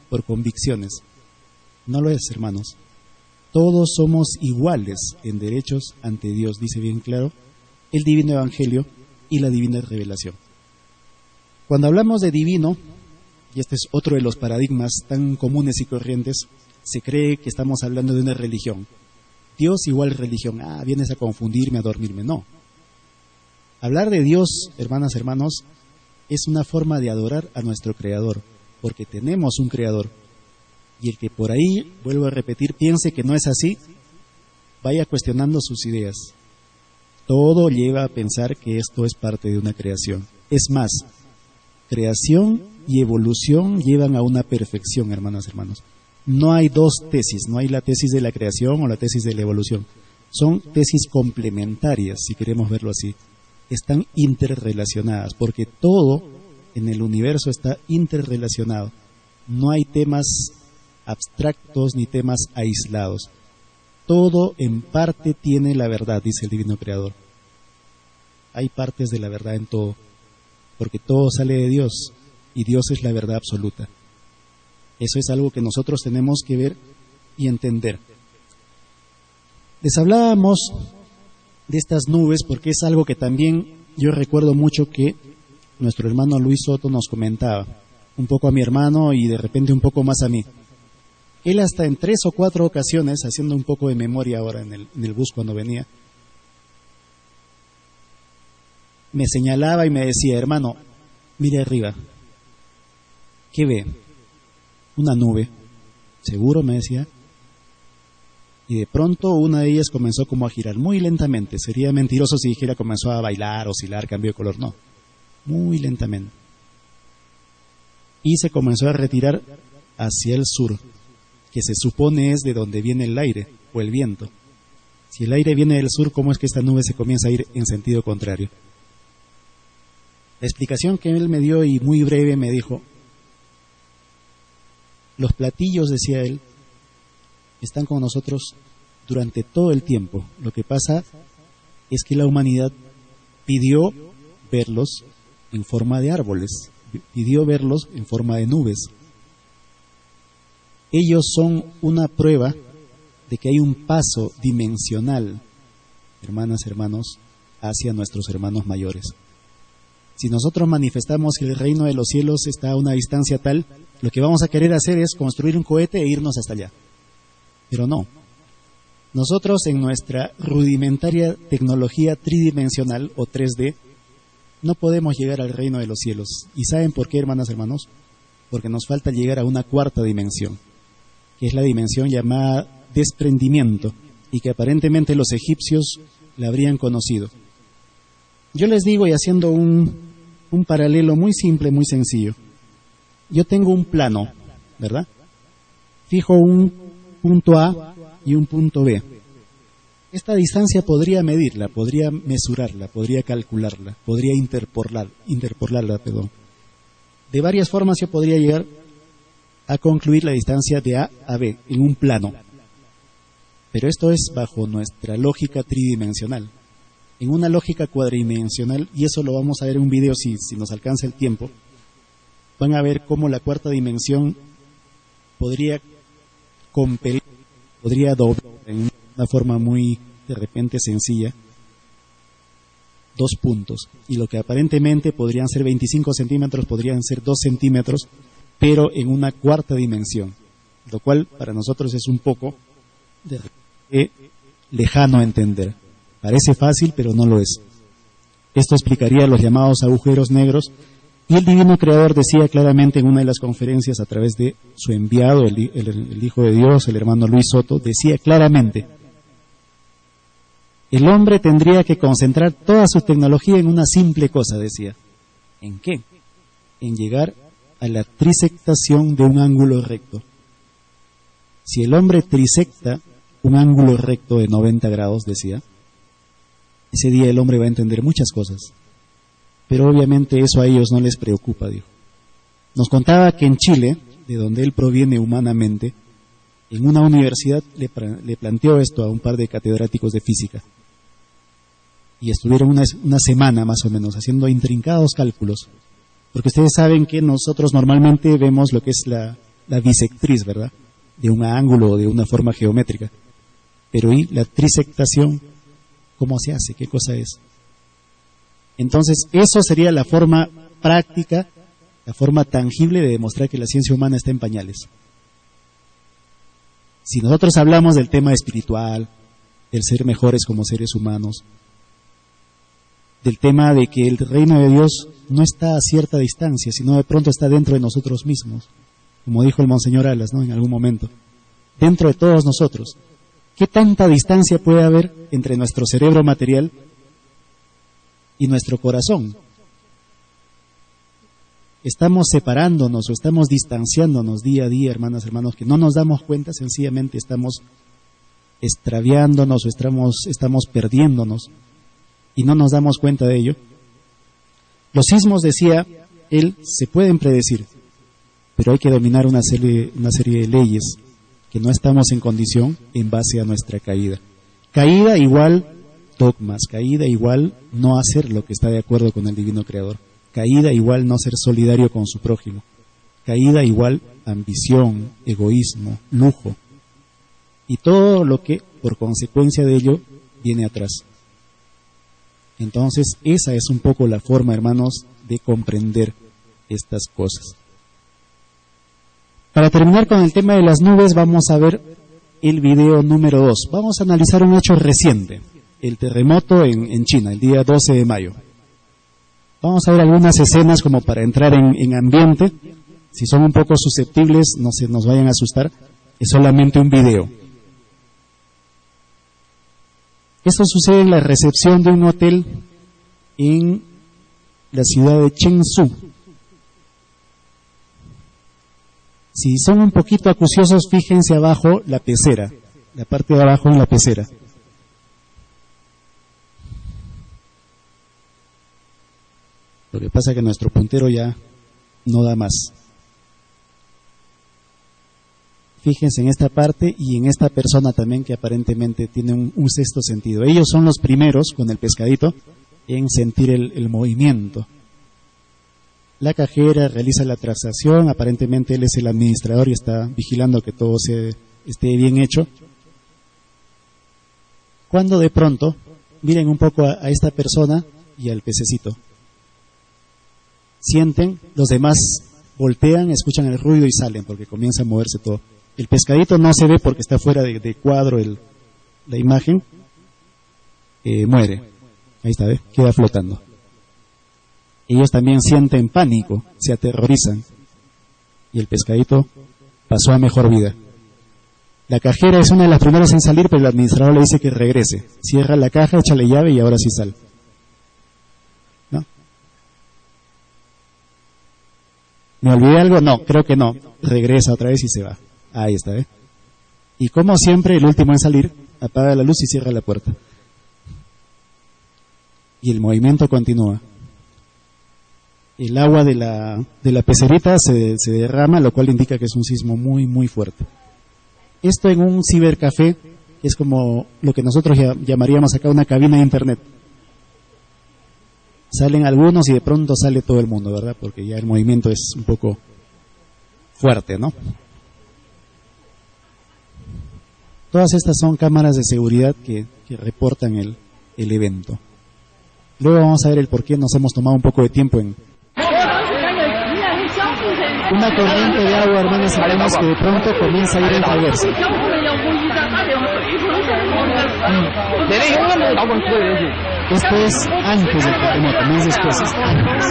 por convicciones. No lo es, hermanos. Todos somos iguales en derechos ante Dios, dice bien claro el divino evangelio y la divina revelación. Cuando hablamos de divino, y este es otro de los paradigmas tan comunes y corrientes, se cree que estamos hablando de una religión. Dios igual religión. Vienes a confundirme, a dormirme. No. Hablar de Dios, hermanas, hermanos, es una forma de adorar a nuestro Creador, porque tenemos un Creador. Y el que por ahí, vuelvo a repetir, piense que no es así, vaya cuestionando sus ideas. Todo lleva a pensar que esto es parte de una creación. Es más, creación y evolución llevan a una perfección, hermanas, hermanos. No hay dos tesis, no hay la tesis de la creación o la tesis de la evolución. Son tesis complementarias, si queremos verlo así. Están interrelacionadas, porque todo en el universo está interrelacionado. No hay temas abstractos ni temas aislados. Todo en parte tiene la verdad, dice el Divino Creador. Hay partes de la verdad en todo, porque todo sale de Dios y Dios es la verdad absoluta. Eso es algo que nosotros tenemos que ver y entender. Les hablábamos de estas nubes porque es algo que también yo recuerdo mucho que nuestro hermano Luis Soto nos comentaba, un poco a mi hermano y de repente un poco más a mí. Él hasta en 3 o 4 ocasiones, haciendo un poco de memoria ahora en el bus cuando venía, me señalaba y me decía: hermano, mire arriba, ¿qué ve? Una nube. ¿Seguro? Me decía. Y de pronto una de ellas comenzó como a girar muy lentamente. Sería mentiroso si dijera comenzó a bailar, oscilar, cambio de color. No, muy lentamente. Y se comenzó a retirar hacia el sur, que se supone es de donde viene el aire o el viento. Si el aire viene del sur, ¿cómo es que esta nube se comienza a ir en sentido contrario? La explicación que él me dio, y muy breve, me dijo: los platillos, decía él, están con nosotros durante todo el tiempo. Lo que pasa es que la humanidad pidió verlos en forma de árboles, pidió verlos en forma de nubes. Ellos son una prueba de que hay un paso dimensional, hermanas, hermanos, hacia nuestros hermanos mayores. Si nosotros manifestamos que el reino de los cielos está a una distancia tal, lo que vamos a querer hacer es construir un cohete e irnos hasta allá. Pero no. Nosotros, en nuestra rudimentaria tecnología tridimensional o 3D, no podemos llegar al reino de los cielos. ¿Y saben por qué, hermanas, hermanos? Porque nos falta llegar a una cuarta dimensión, que es la dimensión llamada desprendimiento, y que aparentemente los egipcios la habrían conocido. Yo les digo, y haciendo un paralelo muy simple, muy sencillo, yo tengo un plano, ¿verdad? Fijo un punto A y un punto B. Esta distancia podría medirla, podría mesurarla, podría calcularla, podría interpolarla. De varias formas yo podría llegar a concluir la distancia de A a B en un plano. Pero esto es bajo nuestra lógica tridimensional. En una lógica cuadridimensional, y eso lo vamos a ver en un video si nos alcanza el tiempo, van a ver cómo la cuarta dimensión podría compelir, podría doblar en una forma muy, de repente, sencilla, 2 puntos. Y lo que aparentemente podrían ser 25 centímetros, podrían ser 2 centímetros, pero en una cuarta dimensión, lo cual para nosotros es un poco lejano a entender. Parece fácil, pero no lo es. Esto explicaría los llamados agujeros negros, y el Divino Creador decía claramente en una de las conferencias a través de su enviado, el Hijo de Dios, el hermano Luis Soto, decía claramente: el hombre tendría que concentrar toda su tecnología en una simple cosa, decía. ¿En qué? En llegar a la trisectación de un ángulo recto. Si el hombre trisecta un ángulo recto de 90 grados, decía, ese día el hombre va a entender muchas cosas. Pero obviamente eso a ellos no les preocupa, dijo. Nos contaba que en Chile, de donde él proviene humanamente, en una universidad le planteó esto a un par de catedráticos de física. Y estuvieron una semana más o menos haciendo intrincados cálculos. Porque ustedes saben que nosotros normalmente vemos lo que es la bisectriz, ¿verdad? De un ángulo o de una forma geométrica. Pero ¿y la trisectación? ¿Cómo se hace? ¿Qué cosa es? Entonces, eso sería la forma práctica, la forma tangible de demostrar que la ciencia humana está en pañales. Si nosotros hablamos del tema espiritual, del ser mejores como seres humanos, del tema de que el reino de Dios no está a cierta distancia, sino de pronto está dentro de nosotros mismos, como dijo el Monseñor Alas, ¿no?, en algún momento, dentro de todos nosotros. ¿Qué tanta distancia puede haber entre nuestro cerebro material y nuestro corazón? Estamos separándonos o estamos distanciándonos día a día, hermanas, hermanos, que no nos damos cuenta, sencillamente estamos extraviándonos o estamos perdiéndonos y no nos damos cuenta de ello. Los sismos, decía él, se pueden predecir, pero hay que dominar una serie de leyes que no estamos en condición en base a nuestra caída. Caída igual dogmas, caída igual no hacer lo que está de acuerdo con el Divino Creador, caída igual no ser solidario con su prójimo, caída igual ambición, egoísmo, lujo, y todo lo que por consecuencia de ello viene atrás. Entonces, esa es un poco la forma, hermanos, de comprender estas cosas. Para terminar con el tema de las nubes, vamos a ver el video número 2. Vamos a analizar un hecho reciente, el terremoto en China, el día 12 de mayo. Vamos a ver algunas escenas como para entrar en ambiente. Si son un poco susceptibles, no se nos vayan a asustar, es solamente un video. Esto sucede en la recepción de un hotel en la ciudad de Chengdu. Si son un poquito acuciosos, fíjense abajo la pecera, la parte de abajo en la pecera. Lo que pasa es que nuestro puntero ya no da más. Fíjense en esta parte y en esta persona también que aparentemente tiene un sexto sentido. Ellos son los primeros, con el pescadito, en sentir el movimiento. La cajera realiza la transacción, aparentemente él es el administrador y está vigilando que todo esté bien hecho. Cuando de pronto, miren un poco a esta persona y al pececito. Sienten, los demás voltean, escuchan el ruido y salen porque comienza a moverse todo. El pescadito no se ve porque está fuera de cuadro la imagen. Muere. Ahí está, ¿ves? Queda flotando. Ellos también sienten pánico, se aterrorizan. Y el pescadito pasó a mejor vida. La cajera es una de las primeras en salir, pero el administrador le dice que regrese. Cierra la caja, échale llave y ahora sí sale. ¿No? ¿Me olvidé algo? No, creo que no. Regresa otra vez y se va. Ahí está, ¿eh? Y como siempre, el último en salir, apaga la luz y cierra la puerta. Y el movimiento continúa. El agua de la pecerita se derrama, lo cual indica que es un sismo muy, muy fuerte. Esto en un cibercafé es como lo que nosotros llamaríamos acá una cabina de internet. Salen algunos y de pronto sale todo el mundo, ¿verdad? Porque ya el movimiento es un poco fuerte, ¿no? Todas estas son cámaras de seguridad que reportan el evento. Luego vamos a ver el por qué nos hemos tomado un poco de tiempo en... Una corriente de agua, hermanos, sabemos que de pronto comienza a ir en traversa. Esto es antes del terremoto, no es después, es antes.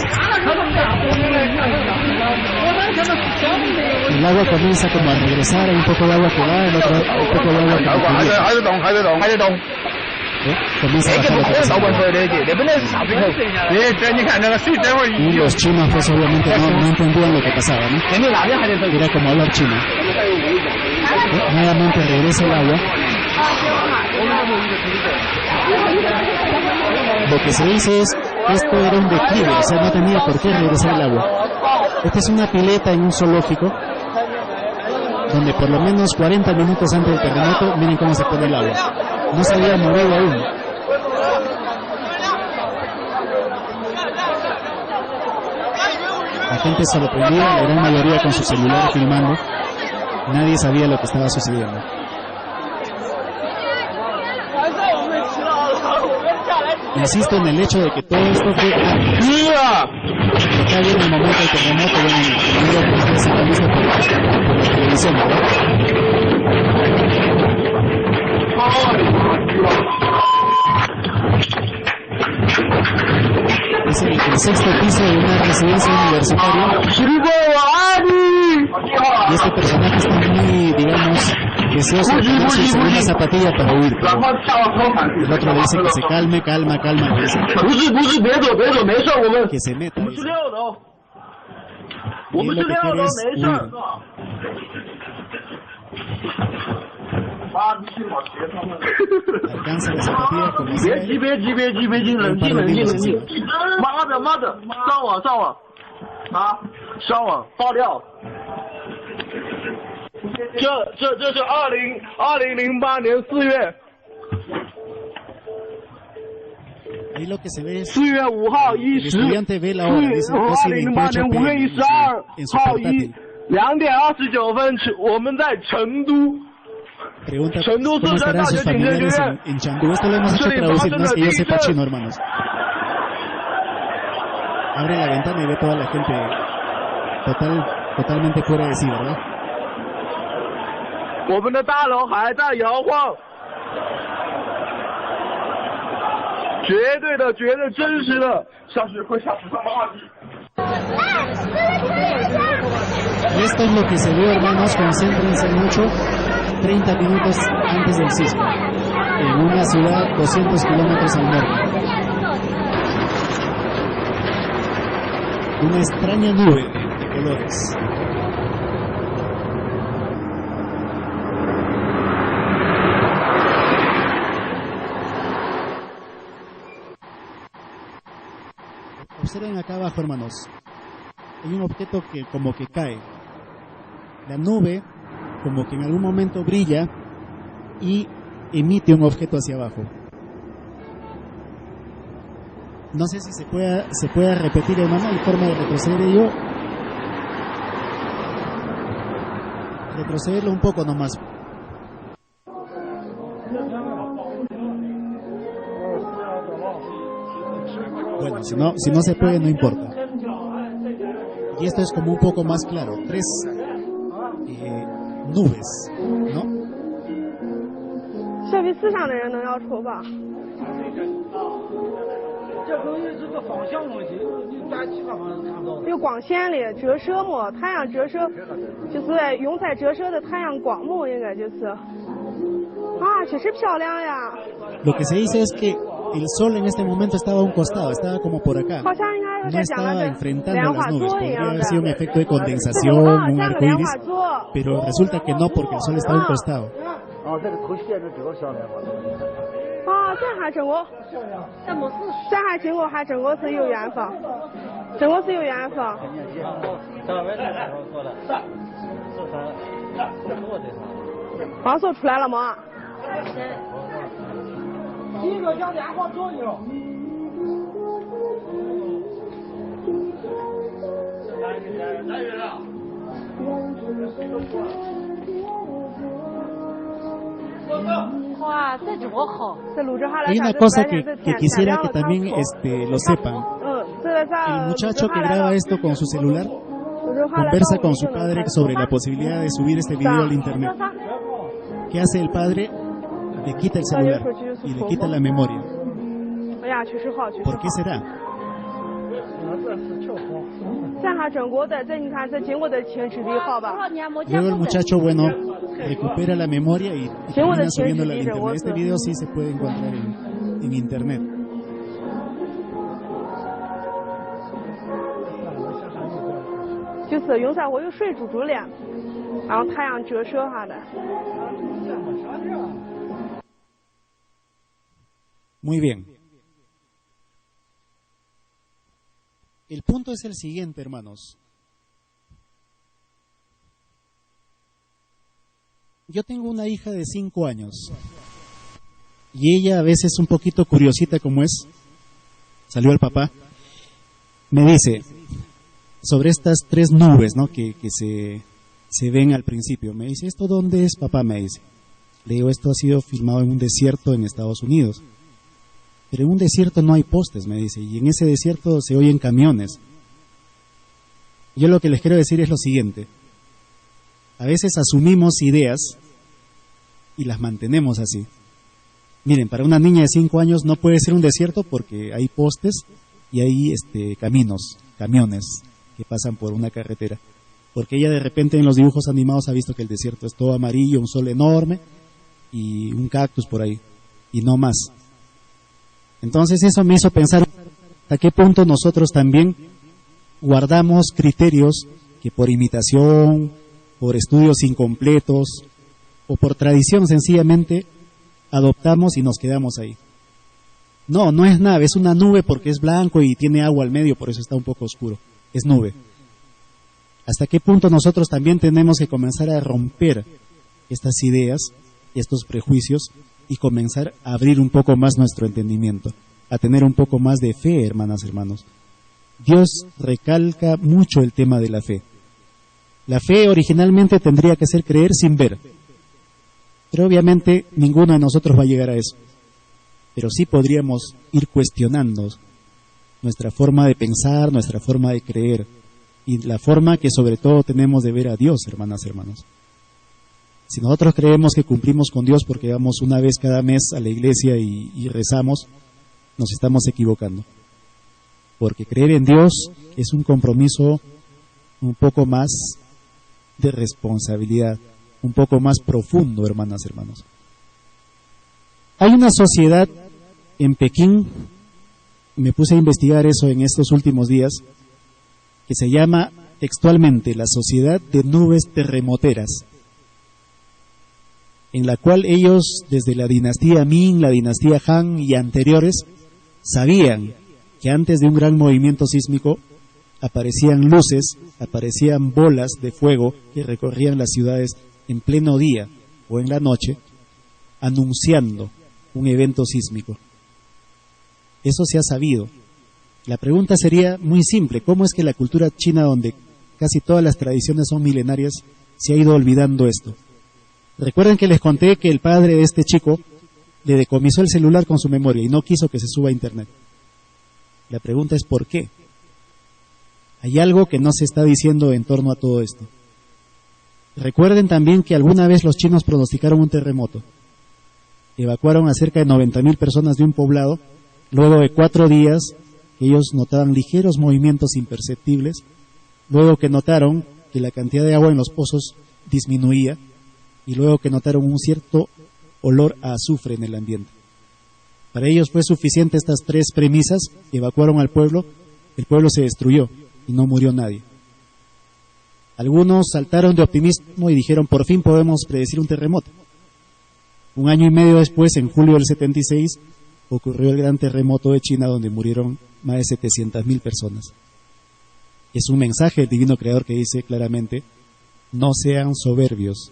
El agua comienza como a regresar, hay un poco de agua que va, el otro un poco de agua que viene. Comienza a bajar la y los chinos pues obviamente no entendían lo que pasaba, ¿no? Era como hablar chino. Nuevamente regresa el agua. Lo que se dice es que esto era un declive, o sea, no tenía por qué regresar el agua. Esta es una pileta en un zoológico donde por lo menos 40 minutos antes del terremoto, miren cómo se pone el agua. No se había movido aún. La gente se sorprendía, la gran mayoría con su celular filmando. Nadie sabía lo que estaba sucediendo. Insisto en el hecho de que todo esto fue antes. Acá viene el momento del terremoto, viene el primero que ustedes han visto por la televisión, ¿verdad? Es el sexto piso de una residencia universitaria. Y este personaje está muy, digamos, deseoso de poner su segunda zapatilla para huir. El otro le dice que se calme, calma. Que se meta. Dice. Y él lo que quiere es huir. Alcanza la zapatilla como sea. Ahí lo que se ve es el estudiante ve la hora, dice 12:28 p.m. en su portátil. Pregunta cómo estarán sus familiares en Chengdu. Esto lo hemos hecho traducir, no es que yo sepa chino, hermanos. Abre la ventana y ve toda la gente totalmente fuera de sí, ¿verdad? Esto es lo que se ve, hermanos, concéntrense mucho. 30 minutos antes del sismo, en una ciudad 200 kilómetros al norte. Una extraña nube de colores. Observen acá abajo, hermanos. Hay un objeto que como que cae. La nube como que en algún momento brilla y emite un objeto hacia abajo. No sé si se pueda repetir, hermano. Hay forma de retroceder ello. Retrocederlo un poco nomás. Bueno, si no se puede, no importa. Y esto es como un poco más claro. 3 nubes, ¿no? 设备思想的人能要抽吧？这东西是个方向问题，你打其他方向看不到。有光线的折射嘛，太阳折射就是用在折射的太阳光幕，应该就是。啊，确实漂亮呀。Lo que se dice es que el sol en este momento estaba a un costado, estaba como por acá. No estaba enfrentando las nubes. Podría haber sido un efecto de condensación, un arco iris, pero resulta que no, porque el sol está a un costado. 啊，这还真我，这还经过还真我是有缘分，真我是有缘分。黄素出来了吗？第一个讲电话左右。来人了。Hay una cosa que quisiera que también lo sepan. El muchacho que graba esto con su celular conversa con su padre sobre la posibilidad de subir este video al internet. ¿Qué hace el padre? Le quita el celular y le quita la memoria. ¿Por qué será? Luego el muchacho, bueno, recupera la memoria y termina subiéndola al internet. Este video sí se puede encontrar en internet. Muy bien. El punto es el siguiente, hermanos. Yo tengo una hija de 5 años y ella, a veces un poquito curiosita como es, salió al papá, me dice sobre estas 3 nubes, ¿no? que se ven al principio. Me dice, ¿esto dónde es, papá? Me dice. Le digo, esto ha sido filmado en un desierto en Estados Unidos. Pero en un desierto no hay postes, me dice, y en ese desierto se oyen camiones. Yo lo que les quiero decir es lo siguiente. A veces asumimos ideas y las mantenemos así. Miren, para una niña de 5 años no puede ser un desierto porque hay postes y hay camiones que pasan por una carretera. Porque ella de repente en los dibujos animados ha visto que el desierto es todo amarillo, un sol enorme y un cactus por ahí, y no más. Entonces eso me hizo pensar hasta qué punto nosotros también guardamos criterios que por imitación, por estudios incompletos o por tradición sencillamente adoptamos y nos quedamos ahí. No, no es nave, es una nube porque es blanco y tiene agua al medio, por eso está un poco oscuro. Es nube. ¿Hasta qué punto nosotros también tenemos que comenzar a romper estas ideas, estos prejuicios, y comenzar a abrir un poco más nuestro entendimiento, a tener un poco más de fe, hermanas, hermanos? Dios recalca mucho el tema de la fe. La fe originalmente tendría que ser creer sin ver, pero obviamente ninguno de nosotros va a llegar a eso. Pero sí podríamos ir cuestionando nuestra forma de pensar, nuestra forma de creer, y la forma que sobre todo tenemos de ver a Dios, hermanas, hermanos. Si nosotros creemos que cumplimos con Dios porque vamos una vez cada mes a la iglesia y rezamos, nos estamos equivocando. Porque creer en Dios es un compromiso un poco más de responsabilidad, un poco más profundo, hermanas, hermanos. Hay una sociedad en Pekín, me puse a investigar eso en estos últimos días, que se llama textualmente la Sociedad de Nubes Terremoteras, en la cual ellos, desde la dinastía Ming, la dinastía Han y anteriores, sabían que antes de un gran movimiento sísmico aparecían luces, aparecían bolas de fuego que recorrían las ciudades en pleno día o en la noche, anunciando un evento sísmico. Eso se ha sabido. La pregunta sería muy simple: ¿cómo es que la cultura china, donde casi todas las tradiciones son milenarias, se ha ido olvidando esto? Recuerden que les conté que el padre de este chico le decomisó el celular con su memoria y no quiso que se suba a internet. La pregunta es ¿por qué? Hay algo que no se está diciendo en torno a todo esto. Recuerden también que alguna vez los chinos pronosticaron un terremoto. Evacuaron a cerca de 90.000 personas de un poblado, luego de 4 días que ellos notaban ligeros movimientos imperceptibles, luego que notaron que la cantidad de agua en los pozos disminuía, y luego que notaron un cierto olor a azufre en el ambiente. Para ellos fue suficiente estas 3 premisas, evacuaron al pueblo, el pueblo se destruyó y no murió nadie. Algunos saltaron de optimismo y dijeron: por fin podemos predecir un terremoto. 1 año y medio después, en julio del 76, ocurrió el gran terremoto de China, donde murieron más de 700.000 personas. Es un mensaje del Divino Creador que dice claramente: no sean soberbios.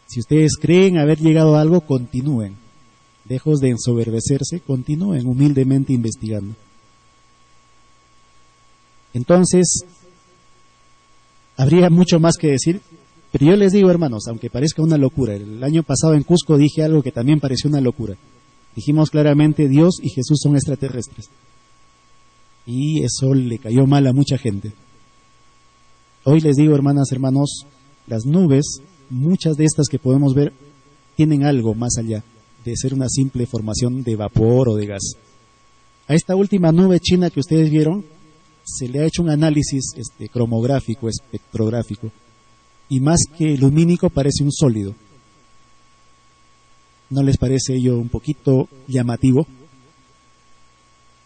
Si ustedes creen haber llegado a algo, continúen. Lejos de ensoberbecerse, continúen humildemente investigando. Entonces, habría mucho más que decir, pero yo les digo, hermanos, aunque parezca una locura, el año pasado en Cusco dije algo que también pareció una locura. Dijimos claramente: Dios y Jesús son extraterrestres. Y eso le cayó mal a mucha gente. Hoy les digo, hermanas, hermanos, las nubes, muchas de estas que podemos ver, tienen algo más allá de ser una simple formación de vapor o de gas. A esta última nube china que ustedes vieron, se le ha hecho un análisis cromográfico, espectrográfico, y más que lumínico parece un sólido. ¿No les parece ello un poquito llamativo?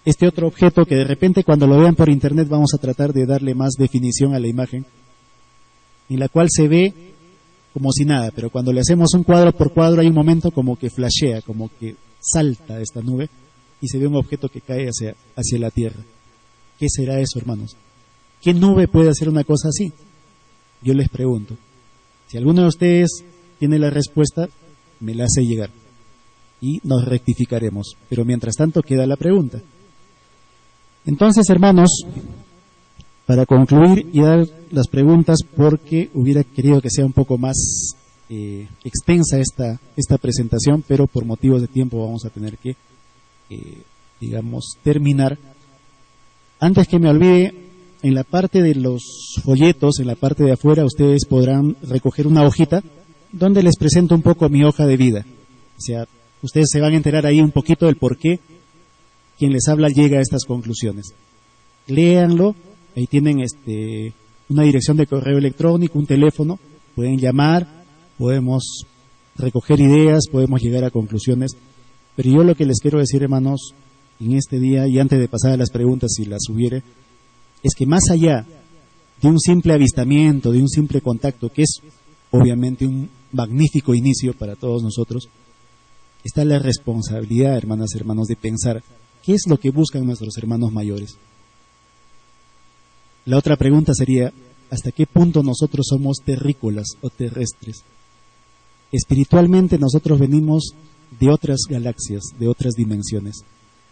Este otro objeto que de repente cuando lo vean por internet vamos a tratar de darle más definición a la imagen, en la cual se ve como si nada, pero cuando le hacemos un cuadro por cuadro hay un momento como que flashea, como que salta esta nube y se ve un objeto que cae hacia la tierra. ¿Qué será eso, hermanos? ¿Qué nube puede hacer una cosa así? Yo les pregunto. Si alguno de ustedes tiene la respuesta, me la hace llegar y nos rectificaremos. Pero mientras tanto queda la pregunta. Entonces, hermanos, para concluir y dar las preguntas, porque hubiera querido que sea un poco más extensa esta presentación, pero por motivos de tiempo vamos a tener que, terminar. Antes que me olvide, en la parte de los folletos, en la parte de afuera, ustedes podrán recoger una hojita donde les presento un poco mi hoja de vida. O sea, ustedes se van a enterar ahí un poquito del por qué quien les habla llega a estas conclusiones. Léanlo, ahí tienen una dirección de correo electrónico, un teléfono, pueden llamar, podemos recoger ideas, podemos llegar a conclusiones. Pero yo lo que les quiero decir, hermanos, en este día, y antes de pasar a las preguntas si las hubiere, es que más allá de un simple avistamiento, de un simple contacto, que es obviamente un magnífico inicio para todos nosotros, está la responsabilidad, hermanas, hermanos, de pensar qué es lo que buscan nuestros hermanos mayores. La otra pregunta sería: ¿hasta qué punto nosotros somos terrícolas o terrestres? Espiritualmente nosotros venimos de otras galaxias, de otras dimensiones.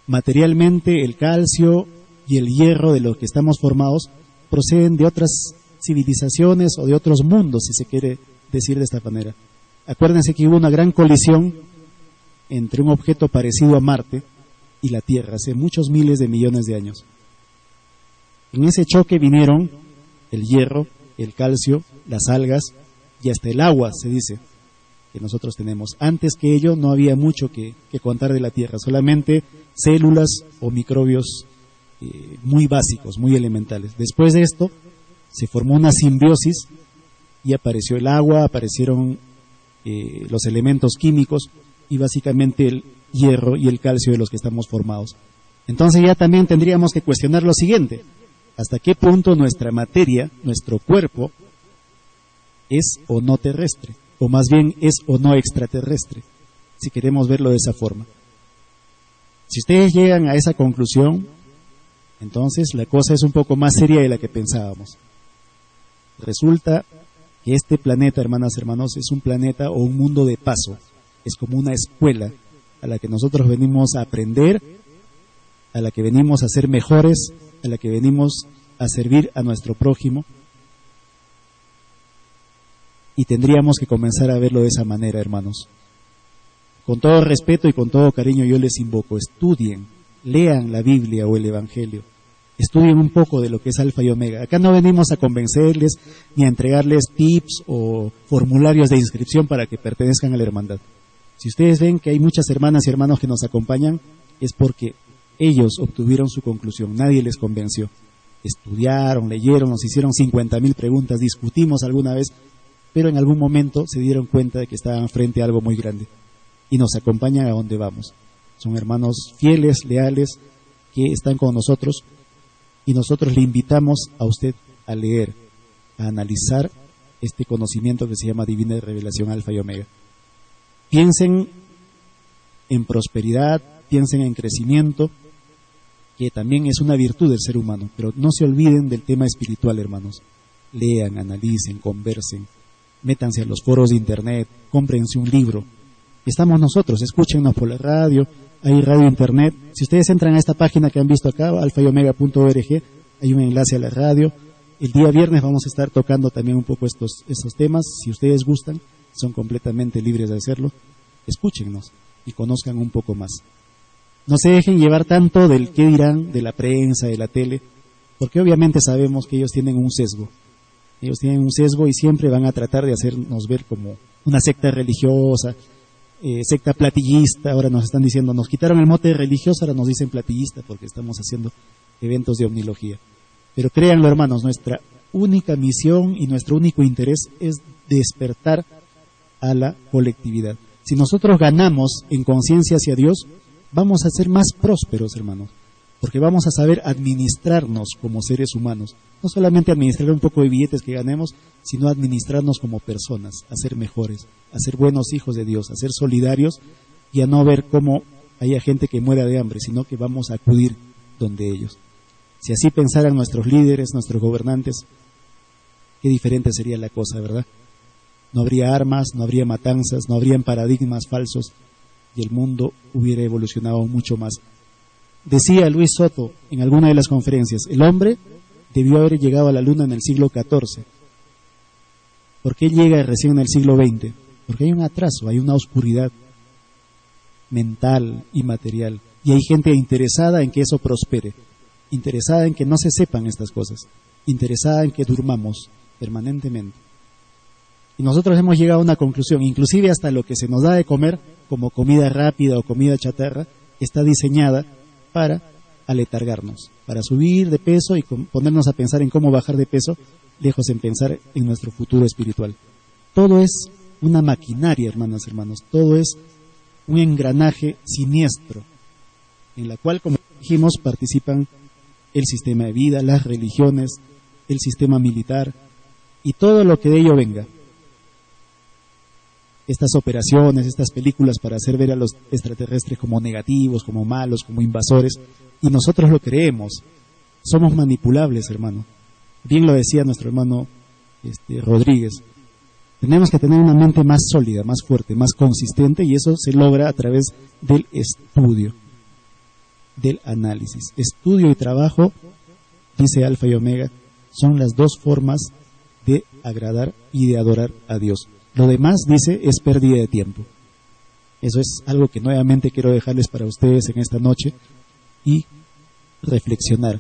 Materialmente el calcio y el hierro de los que estamos formados proceden de otras civilizaciones o de otros mundos, si se quiere decir de esta manera. Acuérdense que hubo una gran colisión entre un objeto parecido a Marte y la Tierra hace muchos miles de millones de años. En ese choque vinieron el hierro, el calcio, las algas y hasta el agua, se dice, que nosotros tenemos. Antes que ello no había mucho que contar de la Tierra, solamente células o microbios muy básicos, muy elementales. Después de esto se formó una simbiosis y apareció el agua, aparecieron los elementos químicos y básicamente el hierro y el calcio de los que estamos formados. Entonces ya también tendríamos que cuestionar lo siguiente: ¿hasta qué punto nuestra materia, nuestro cuerpo, es o no terrestre? O más bien es o no extraterrestre, si queremos verlo de esa forma. Si ustedes llegan a esa conclusión, Entonces la cosa es un poco más seria de la que pensábamos. Resulta que este planeta, hermanas, hermanos, es un planeta o un mundo de paso. Es como una escuela a la que nosotros venimos a aprender, a la que venimos a ser mejores, a la que venimos a servir a nuestro prójimo. Y tendríamos que comenzar a verlo de esa manera, hermanos. Con todo respeto y con todo cariño yo les invoco, estudien, lean la Biblia o el Evangelio, estudien un poco de lo que es Alfa y Omega. Acá no venimos a convencerles ni a entregarles tips o formularios de inscripción para que pertenezcan a la hermandad. Si ustedes ven que hay muchas hermanas y hermanos que nos acompañan, es porque ellos obtuvieron su conclusión, nadie les convenció. Estudiaron, leyeron, nos hicieron 50.000 preguntas, discutimos alguna vez, pero en algún momento se dieron cuenta de que estaban frente a algo muy grande y nos acompañan a donde vamos. Son hermanos fieles, leales, que están con nosotros y nosotros le invitamos a usted a leer, a analizar este conocimiento que se llama Divina Revelación Alfa y Omega. Piensen en prosperidad, piensen en crecimiento, que también es una virtud del ser humano, pero no se olviden del tema espiritual, hermanos. Lean, analicen, conversen, métanse a los foros de internet, cómprense un libro. Estamos nosotros, escúchenos por la radio, hay radio internet. Si ustedes entran a esta página que han visto acá, alfayomega.org, hay un enlace a la radio. El día viernes vamos a estar tocando también un poco estos temas. Si ustedes gustan, son completamente libres de hacerlo. Escúchennos y conozcan un poco más. No se dejen llevar tanto del qué dirán, de la prensa, de la tele, porque obviamente sabemos que ellos tienen un sesgo. Ellos tienen un sesgo y siempre van a tratar de hacernos ver como una secta religiosa, secta platillista. Ahora nos están diciendo, nos quitaron el mote de religioso, ahora nos dicen platillista porque estamos haciendo eventos de omnilogía. Pero créanlo, hermanos, nuestra única misión y nuestro único interés es despertar a la colectividad. Si nosotros ganamos en conciencia hacia Dios, vamos a ser más prósperos, hermanos, porque vamos a saber administrarnos como seres humanos. No solamente administrar un poco de billetes que ganemos, sino administrarnos como personas, a ser mejores, a ser buenos hijos de Dios, a ser solidarios y a no ver cómo haya gente que muera de hambre, sino que vamos a acudir donde ellos. Si así pensaran nuestros líderes, nuestros gobernantes, qué diferente sería la cosa, ¿verdad? No habría armas, no habría matanzas, no habrían paradigmas falsos y el mundo hubiera evolucionado mucho más. Decía Luis Soto en alguna de las conferencias, el hombre debió haber llegado a la luna en el siglo XIV. ¿Por qué llega recién en el siglo XX? Porque hay un atraso, hay una oscuridad mental y material. Y hay gente interesada en que eso prospere, interesada en que no se sepan estas cosas, interesada en que durmamos permanentemente. Y nosotros hemos llegado a una conclusión, inclusive hasta lo que se nos da de comer, como comida rápida o comida chatarra, está diseñada para aletargarnos, para subir de peso y ponernos a pensar en cómo bajar de peso, lejos en pensar en nuestro futuro espiritual. Todo es una maquinaria, hermanas, hermanos, todo es un engranaje siniestro, en la cual, como dijimos, participan el sistema de vida, las religiones, el sistema militar y todo lo que de ello venga. Estas operaciones, estas películas para hacer ver a los extraterrestres como negativos, como malos, como invasores, y nosotros lo creemos. Somos manipulables, hermano. Bien lo decía nuestro hermano Rodríguez. Tenemos que tener una mente más sólida, más fuerte, más consistente, y eso se logra a través del estudio, del análisis. Estudio y trabajo, dice Alfa y Omega, son las dos formas de agradar y de adorar a Dios. Lo demás, dice, es pérdida de tiempo. Eso es algo que nuevamente quiero dejarles para ustedes en esta noche y reflexionar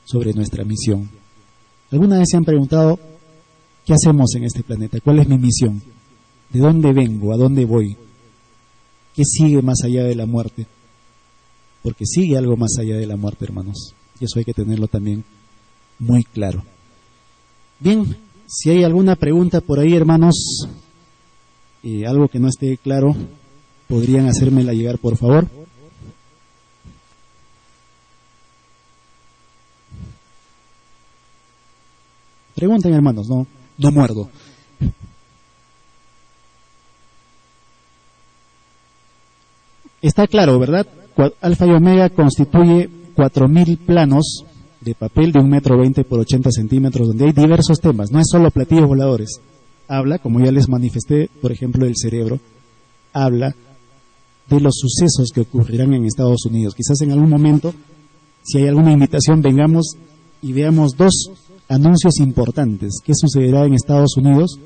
sobre nuestra misión. ¿Alguna vez se han preguntado qué hacemos en este planeta? ¿Cuál es mi misión? ¿De dónde vengo? ¿A dónde voy? ¿Qué sigue más allá de la muerte? Porque sigue algo más allá de la muerte, hermanos. Y eso hay que tenerlo también muy claro. Bien, si hay alguna pregunta por ahí, hermanos, algo que no esté claro, podrían hacérmela llegar, por favor. Pregunten, hermanos, no muerdo. Está claro, ¿verdad? Alfa y Omega constituye 4.000 planos de papel de 1,20 m por 80 centímetros, donde hay diversos temas, no es solo platillos voladores. Habla, como ya les manifesté, por ejemplo, del cerebro, habla de los sucesos que ocurrirán en Estados Unidos. Quizás en algún momento, si hay alguna invitación, vengamos y veamos 2 anuncios importantes, qué sucederá en Estados Unidos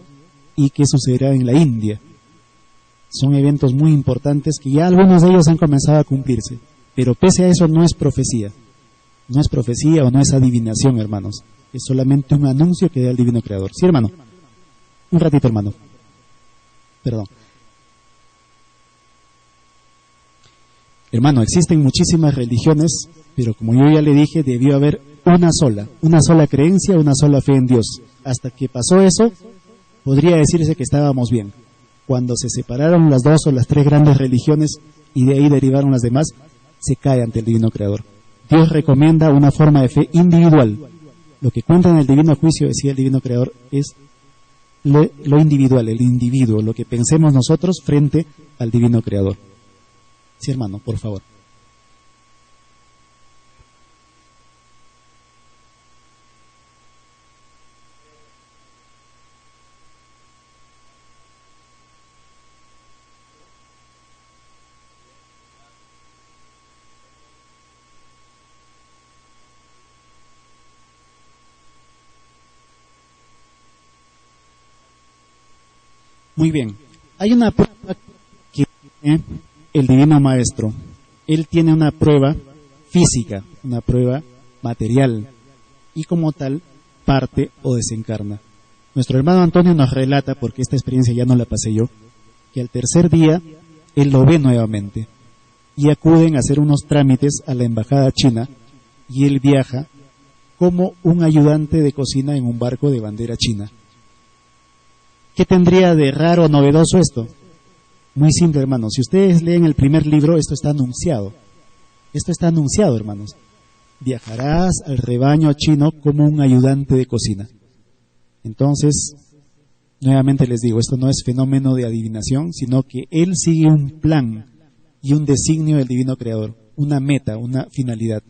y qué sucederá en la India. Son eventos muy importantes que ya algunos de ellos han comenzado a cumplirse, pero pese a eso no es profecía. No es profecía o no es adivinación, hermanos. Es solamente un anuncio que da el Divino Creador. ¿Sí, hermano? Un ratito, hermano. Perdón. Hermano, existen muchísimas religiones, pero como yo ya le dije, debió haber una sola creencia, una sola fe en Dios. Hasta que pasó eso, podría decirse que estábamos bien. Cuando se separaron las 2 o las 3 grandes religiones y de ahí derivaron las demás, se cae ante el Divino Creador. Dios recomienda una forma de fe individual. Lo que cuenta en el Divino Juicio, decía el Divino Creador, es lo individual, el individuo, lo que pensemos nosotros frente al Divino Creador. Sí, hermano, por favor. Muy bien. Hay una prueba que tiene el Divino Maestro. Él tiene una prueba física, una prueba material, y como tal parte o desencarna. Nuestro hermano Antonio nos relata, porque esta experiencia ya no la pasé yo, que al tercer día él lo ve nuevamente y acuden a hacer unos trámites a la embajada china y él viaja como un ayudante de cocina en un barco de bandera china. ¿Qué tendría de raro o novedoso esto? Muy simple, hermanos. Si ustedes leen el primer libro, esto está anunciado. Esto está anunciado, hermanos. Viajarás al rebaño chino como un ayudante de cocina. Entonces, nuevamente les digo, esto no es fenómeno de adivinación, sino que él sigue un plan y un designio del Divino Creador, una meta, una finalidad.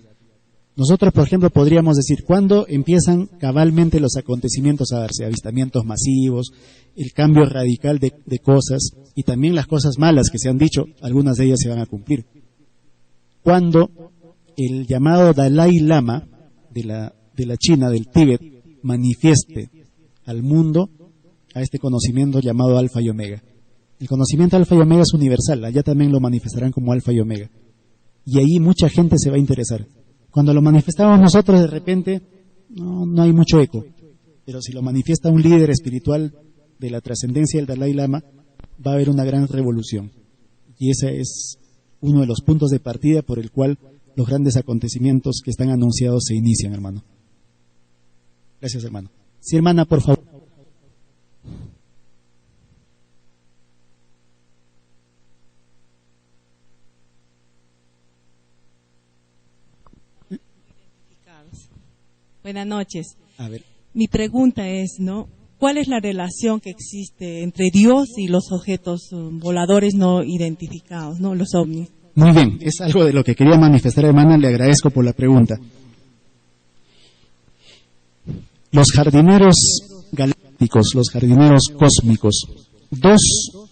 Nosotros, por ejemplo, podríamos decir, ¿cuándo empiezan cabalmente los acontecimientos a darse? Avistamientos masivos, el cambio radical de cosas y también las cosas malas que se han dicho, algunas de ellas se van a cumplir. Cuando el llamado Dalai Lama de la China, del Tíbet, manifieste al mundo a este conocimiento llamado Alfa y Omega. El conocimiento Alfa y Omega es universal, allá también lo manifestarán como Alfa y Omega. Y ahí mucha gente se va a interesar. Cuando lo manifestamos nosotros, de repente, no hay mucho eco. Pero si lo manifiesta un líder espiritual de la trascendencia del Dalai Lama, va a haber una gran revolución. Y ese es uno de los puntos de partida por el cual los grandes acontecimientos que están anunciados se inician, hermano. Gracias, hermano. Sí, hermana, por favor. Buenas noches. A ver. Mi pregunta es, ¿cuál es la relación que existe entre Dios y los objetos voladores no identificados, los ovnis? Muy bien, es algo de lo que quería manifestar, hermana, le agradezco por la pregunta. Los jardineros galácticos, los jardineros cósmicos, 2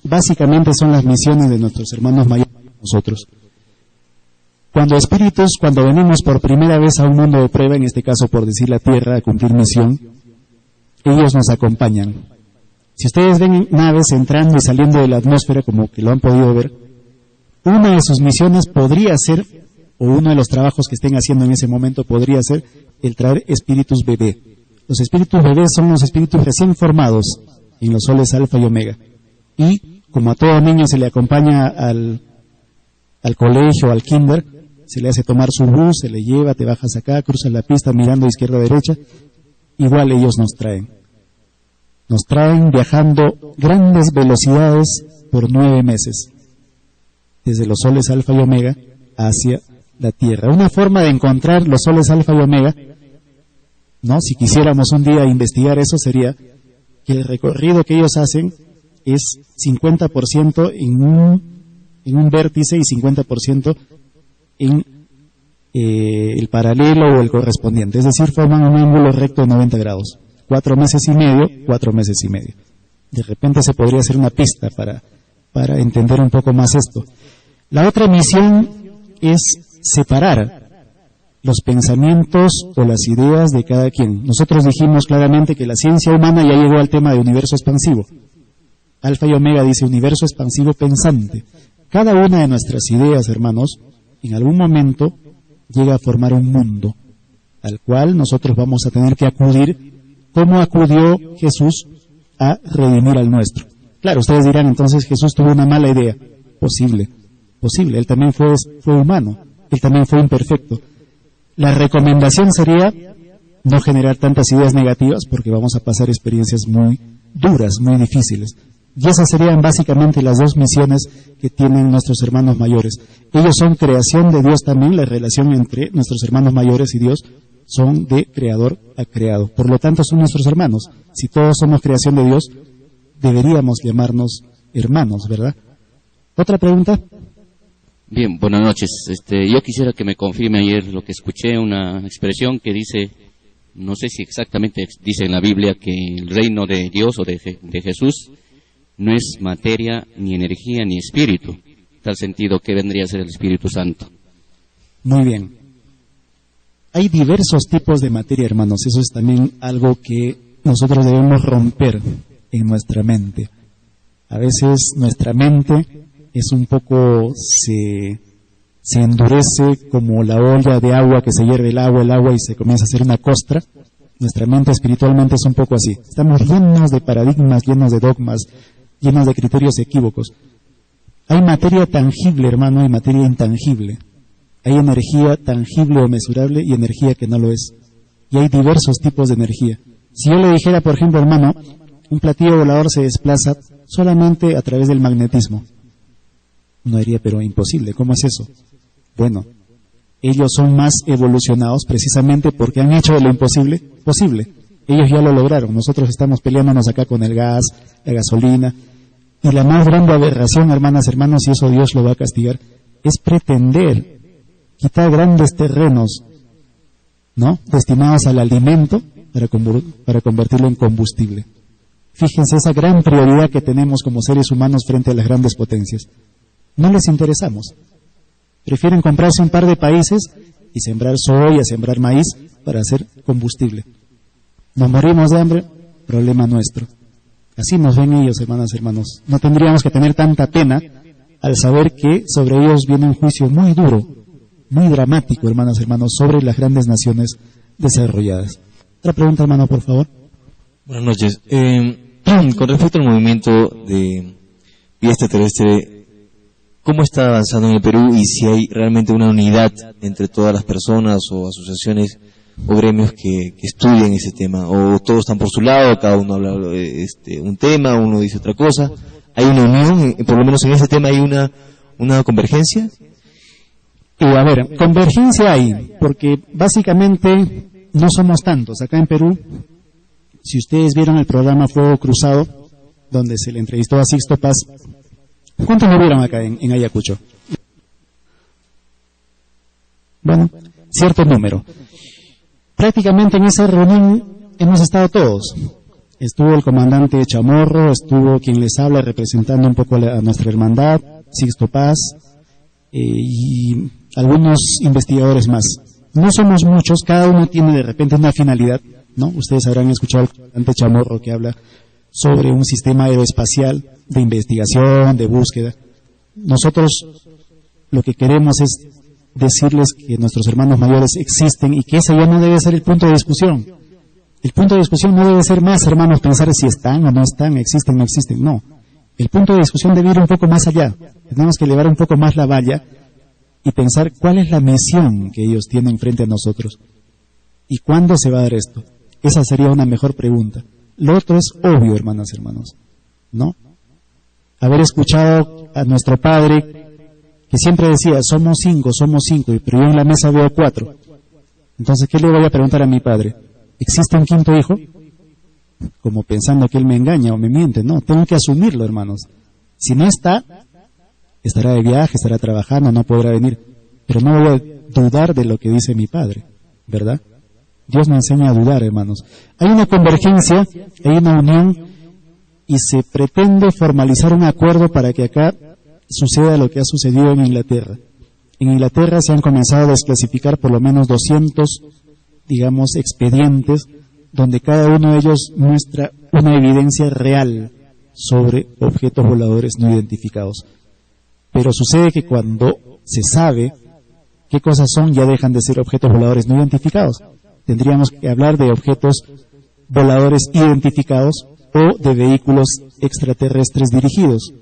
básicamente son las misiones de nuestros hermanos mayores nosotros. Cuando venimos por primera vez a un mundo de prueba, en este caso por decir la Tierra, a cumplir misión, ellos nos acompañan. Si ustedes ven naves entrando y saliendo de la atmósfera, como que lo han podido ver, una de sus misiones podría ser, o uno de los trabajos que estén haciendo en ese momento podría ser, el traer espíritus bebé. Los espíritus bebés son los espíritus recién formados en los soles alfa y omega. Y, como a todo niño se le acompaña al colegio, al kinder, se le hace tomar su bus, se le lleva, te bajas acá, cruzas la pista mirando de izquierda a derecha, igual ellos nos traen. Nos traen viajando grandes velocidades por 9 meses, desde los soles alfa y omega hacia la Tierra. Una forma de encontrar los soles alfa y omega, si quisiéramos un día investigar eso, sería que el recorrido que ellos hacen es 50% en un vértice y 50% en el paralelo o el correspondiente, es decir, forman un ángulo recto de 90 grados. 4 meses y medio, 4 meses y medio. De repente se podría hacer una pista para entender un poco más esto. La otra misión es separar los pensamientos o las ideas de cada quien. Nosotros dijimos claramente que la ciencia humana ya llegó al tema de universo expansivo. Alfa y Omega dice universo expansivo pensante. Cada una de nuestras ideas, hermanos, en algún momento llega a formar un mundo al cual nosotros vamos a tener que acudir como acudió Jesús a redimir al nuestro. Claro, ustedes dirán, entonces Jesús tuvo una mala idea. Posible. Él también fue humano, él también fue imperfecto. La recomendación sería no generar tantas ideas negativas porque vamos a pasar experiencias muy duras, muy difíciles. Y esas serían básicamente las dos misiones que tienen nuestros hermanos mayores. Ellos son creación de Dios también, la relación entre nuestros hermanos mayores y Dios son de creador a creado. Por lo tanto, son nuestros hermanos. Si todos somos creación de Dios, deberíamos llamarnos hermanos, ¿verdad? ¿Otra pregunta? Bien, buenas noches. Yo quisiera que me confirme ayer lo que escuché, una expresión que dice, no sé si exactamente dice en la Biblia, que el reino de Dios o de Jesús no es materia, ni energía, ni espíritu. En tal sentido, ¿qué vendría a ser el Espíritu Santo? Muy bien. Hay diversos tipos de materia, hermanos. Eso es también algo que nosotros debemos romper en nuestra mente. A veces nuestra mente es un poco, se endurece como la olla de agua que se hierve el agua y se comienza a hacer una costra. Nuestra mente espiritualmente es un poco así. Estamos llenos de paradigmas, llenos de dogmas, llenos de criterios equívocos. Hay materia tangible, hermano, y materia intangible. Hay energía tangible o mesurable y energía que no lo es. Y hay diversos tipos de energía. Si yo le dijera, por ejemplo, hermano, un platillo volador se desplaza solamente a través del magnetismo. Uno diría, pero imposible, ¿cómo es eso? Bueno, ellos son más evolucionados precisamente porque han hecho de lo imposible posible. Ellos ya lo lograron. Nosotros estamos peleándonos acá con el gas, la gasolina. Y la más grande aberración, hermanas, hermanos, y eso Dios lo va a castigar, es pretender quitar grandes terrenos, ¿no?, destinados al alimento para convertirlo en combustible. Fíjense esa gran prioridad que tenemos como seres humanos frente a las grandes potencias. No les interesamos. Prefieren comprarse un par de países y sembrar soya, sembrar maíz para hacer combustible. Nos morimos de hambre, problema nuestro. Así nos ven ellos, hermanas, hermanos. No tendríamos que tener tanta pena al saber que sobre ellos viene un juicio muy duro, muy dramático, hermanas, hermanos, sobre las grandes naciones desarrolladas. Otra pregunta, hermano, por favor. Buenas noches. Con respecto al movimiento de vida extraterrestre, ¿cómo está avanzando en el Perú y si hay realmente una unidad entre todas las personas o asociaciones o gremios que estudian ese tema? ¿O todos están por su lado, cada uno habla un tema, uno dice otra cosa? ¿Hay una unión? Por lo menos en ese tema hay una convergencia. A ver, convergencia hay, porque básicamente no somos tantos. Acá en Perú, si ustedes vieron el programa Fuego Cruzado, donde se le entrevistó a Sixto Paz, ¿cuántos lo vieron acá en Ayacucho? Bueno, cierto número. Prácticamente en esa reunión hemos estado todos. Estuvo el comandante Chamorro, estuvo quien les habla representando un poco a nuestra hermandad, Sixto Paz, y algunos investigadores más. No somos muchos, cada uno tiene de repente una finalidad, ¿no? Ustedes habrán escuchado al comandante Chamorro que habla sobre un sistema aeroespacial de investigación, de búsqueda. Nosotros lo que queremos es decirles que nuestros hermanos mayores existen y que ese ya no debe ser el punto de discusión. El punto de discusión no debe ser más, hermanos, pensar si están o no están, existen o no existen, no. El punto de discusión debe ir un poco más allá. Tenemos que elevar un poco más la valla y pensar cuál es la misión que ellos tienen frente a nosotros. ¿Y cuándo se va a dar esto? Esa sería una mejor pregunta. Lo otro es obvio, hermanas, hermanos, ¿no? Haber escuchado a nuestro padre que siempre decía, somos cinco, pero yo en la mesa veo 4. Entonces, ¿qué le voy a preguntar a mi padre? ¿Existe un quinto hijo? Como pensando que él me engaña o me miente. No, tengo que asumirlo, hermanos. Si no está, estará de viaje, estará trabajando, no podrá venir. pero no voy a dudar de lo que dice mi Padre, ¿verdad? Dios me enseña a dudar, hermanos. Hay una convergencia, hay una unión, y se pretende formalizar un acuerdo para que acá suceda lo que ha sucedido en Inglaterra. En Inglaterra se han comenzado a desclasificar por lo menos 200, digamos, expedientes, donde cada uno de ellos muestra una evidencia real sobre objetos voladores no identificados. Pero sucede que cuando se sabe qué cosas son, ya dejan de ser objetos voladores no identificados. Tendríamos que hablar de objetos voladores identificados o de vehículos extraterrestres dirigidos,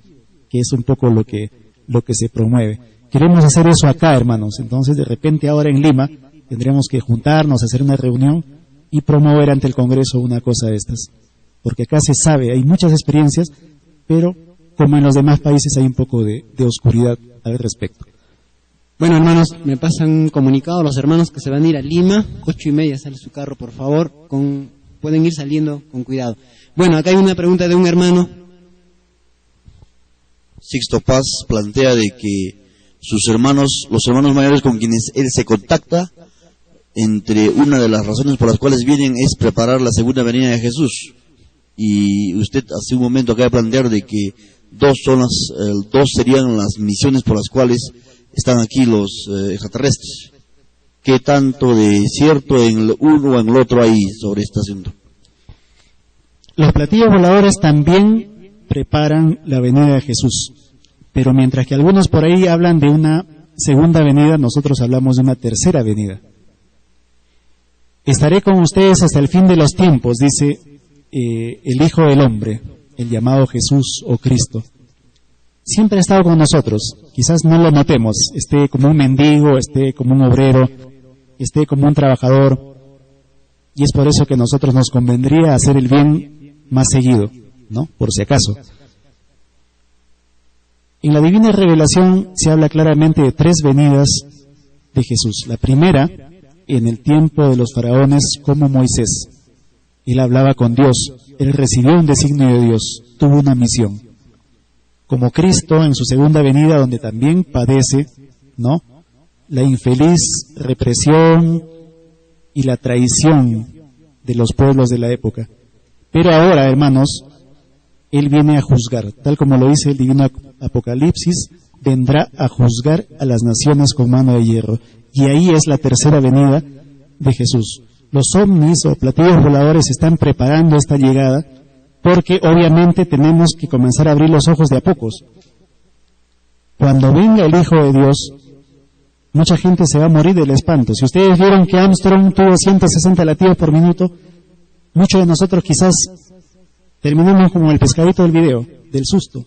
que es un poco lo que se promueve. Queremos hacer eso acá, hermanos. Entonces, de repente ahora en Lima tendremos que juntarnos, hacer una reunión y promover ante el Congreso una cosa de estas. Porque acá se sabe, hay muchas experiencias, pero como en los demás países hay un poco de oscuridad al respecto. Bueno, hermanos, me pasan un comunicado los hermanos que se van a ir a Lima, 8:30 sale su carro, por favor, pueden ir saliendo con cuidado. Bueno, acá hay una pregunta de un hermano. Sixto Paz plantea de que los hermanos mayores con quienes él se contacta, entre una de las razones por las cuales vienen es preparar la segunda venida de Jesús. Y usted hace un momento acaba de plantear de que dos serían las misiones por las cuales están aquí los extraterrestres. ¿Qué tanto de cierto en el uno o en el otro hay sobre este asunto? Los platillos voladores también preparan la venida de Jesús, pero mientras que algunos por ahí hablan de una segunda venida, nosotros hablamos de una tercera venida. Estaré con ustedes hasta el fin de los tiempos, dice el Hijo del Hombre, el llamado Jesús o Cristo. Siempre ha estado con nosotros, quizás no lo notemos, esté como un mendigo, esté como un obrero, esté como un trabajador, y es por eso que a nosotros nos convendría hacer el bien más seguido, ¿no? Por si acaso. En la Divina Revelación se habla claramente de 3 venidas de Jesús. La primera, en el tiempo de los faraones, como Moisés. Él hablaba con Dios, él recibió un designio de Dios, tuvo una misión. Como Cristo en su segunda venida, donde también padece, ¿no?, la infeliz represión y la traición de los pueblos de la época. Pero ahora, hermanos, Él viene a juzgar, tal como lo dice el divino Apocalipsis, vendrá a juzgar a las naciones con mano de hierro. Y ahí es la tercera venida de Jesús. Los ovnis o platillos voladores están preparando esta llegada porque obviamente tenemos que comenzar a abrir los ojos de a pocos. Cuando venga el Hijo de Dios, mucha gente se va a morir del espanto. Si ustedes vieron que Armstrong tuvo 160 latidos por minuto, muchos de nosotros quizás terminamos como el pescadito del video, del susto.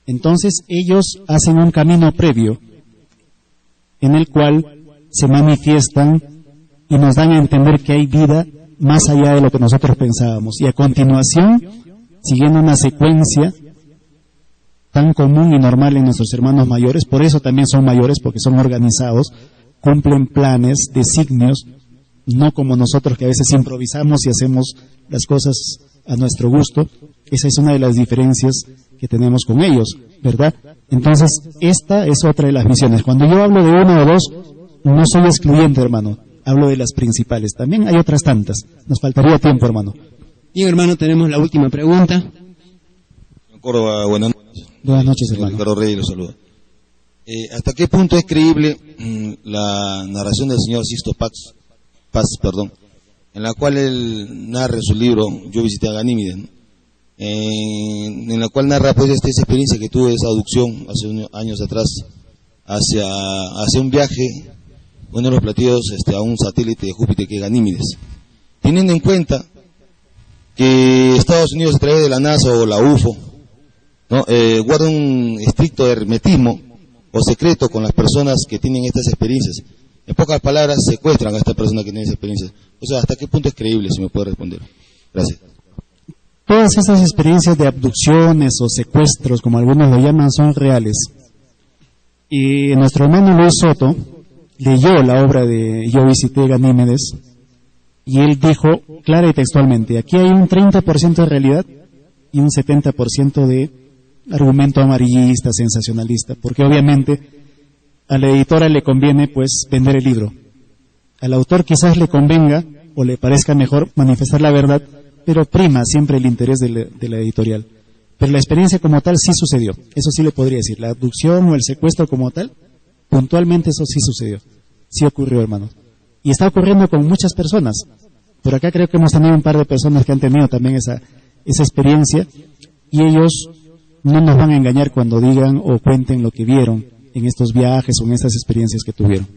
Entonces ellos hacen un camino previo en el cual se manifiestan y nos dan a entender que hay vida más allá de lo que nosotros pensábamos. Y a continuación, siguiendo una secuencia tan común y normal en nuestros hermanos mayores, por eso también son mayores, porque son organizados, cumplen planes, designios, no como nosotros que a veces improvisamos y hacemos las cosas a nuestro gusto. Esa es una de las diferencias que tenemos con ellos, ¿verdad? Entonces, esta es otra de las misiones. Cuando yo hablo de una o dos, no soy excluyente, hermano, hablo de las principales. También hay otras tantas, nos faltaría tiempo, hermano. Bien, hermano, tenemos la última pregunta. Córdoba, buenas noches. Buenas noches, hermano. Ricardo Reyes lo saluda. ¿Hasta qué punto es creíble la narración del señor Sixto Paz, en la cual él narra en su libro Yo visité a Ganímedes, ¿no? En la cual narra pues esa experiencia que tuve, esa abducción hace unos años atrás hacia un viaje, uno de los platillos a un satélite de Júpiter que es Ganímedes, teniendo en cuenta que Estados Unidos a través de la NASA o la UFO, ¿no?, guarda un estricto hermetismo o secreto con las personas que tienen estas experiencias. En pocas palabras, secuestran a esta persona que tiene esas experiencias. O sea, ¿hasta qué punto es creíble, si me puede responder? Gracias. Todas estas experiencias de abducciones o secuestros, como algunos lo llaman, son reales. Y nuestro hermano Luis Soto leyó la obra de Yo visité Ganímedes y él dijo clara y textualmente, aquí hay un 30% de realidad y un 70% de argumento amarillista, sensacionalista, porque obviamente a la editora le conviene pues vender el libro. Al autor quizás le convenga o le parezca mejor manifestar la verdad, pero prima siempre el interés de la editorial. Pero la experiencia como tal sí sucedió, eso sí le podría decir. La abducción o el secuestro como tal, puntualmente eso sí sucedió, sí ocurrió, hermano. Y está ocurriendo con muchas personas. Por acá creo que hemos tenido un par de personas que han tenido también esa experiencia, y ellos no nos van a engañar cuando digan o cuenten lo que vieron en estos viajes o en estas experiencias que tuvieron.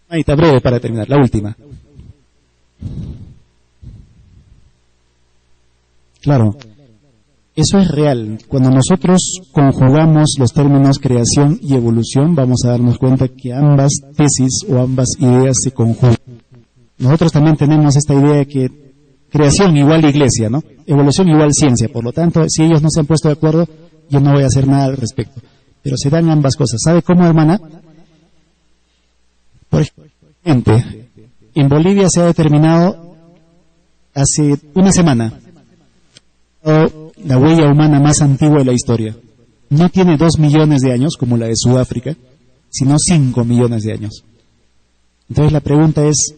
Ahí está, breve para terminar, la última. Claro, eso es real. Cuando nosotros conjugamos los términos creación y evolución, vamos a darnos cuenta que ambas tesis o ambas ideas se conjugan. Nosotros también tenemos esta idea de que creación igual iglesia, ¿no? Evolución igual ciencia. Por lo tanto, si ellos no se han puesto de acuerdo, yo no voy a hacer nada al respecto. Pero se dan ambas cosas. ¿Sabe cómo, hermana? Por ejemplo, en Bolivia se ha determinado hace una semana la huella humana más antigua de la historia. No tiene 2 millones de años, como la de Sudáfrica, sino 5 millones de años. Entonces la pregunta es,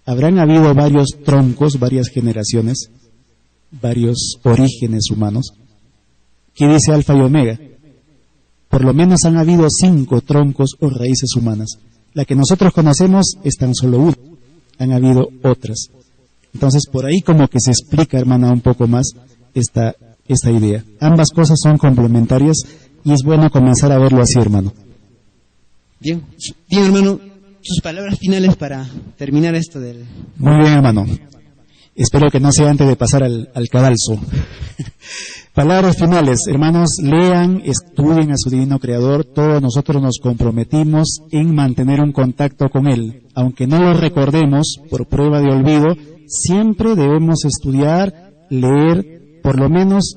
¿habrán habido varios troncos, varias generaciones, varios orígenes humanos? ¿Qué dice Alfa y Omega? Por lo menos han habido 5 troncos o raíces humanas. La que nosotros conocemos es tan solo una. Han habido otras. Entonces por ahí como que se explica, hermana, un poco más esta idea. Ambas cosas son complementarias y es bueno comenzar a verlo así, hermano. Bien, hermano, sus palabras finales para terminar esto del... Muy bien, hermano. Espero que no sea antes de pasar al cadalso. Palabras finales, hermanos, lean, estudien a su divino creador. Todos nosotros nos comprometimos en mantener un contacto con él. Aunque no lo recordemos por prueba de olvido, siempre debemos estudiar, leer por lo menos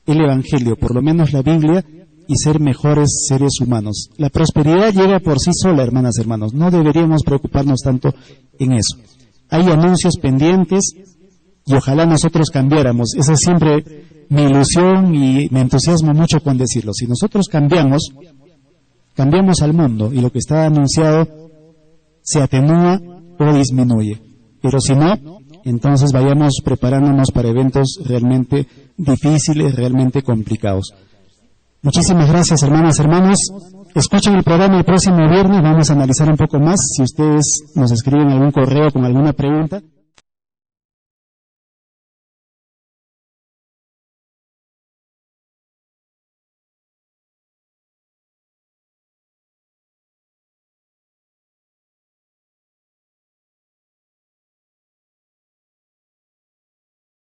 el Evangelio, por lo menos la Biblia, y ser mejores seres humanos. La prosperidad llega por sí sola, hermanas, hermanos. No deberíamos preocuparnos tanto en eso. Hay anuncios pendientes y ojalá nosotros cambiáramos. Esa es siempre mi ilusión y me entusiasmo mucho con decirlo. Si nosotros cambiamos al mundo y lo que está anunciado se atenúa o disminuye. Pero si no, entonces vayamos preparándonos para eventos realmente difíciles, realmente complicados. Muchísimas gracias, hermanas, hermanos. Escuchen el programa el próximo viernes, vamos a analizar un poco más. Si ustedes nos escriben algún correo con alguna pregunta.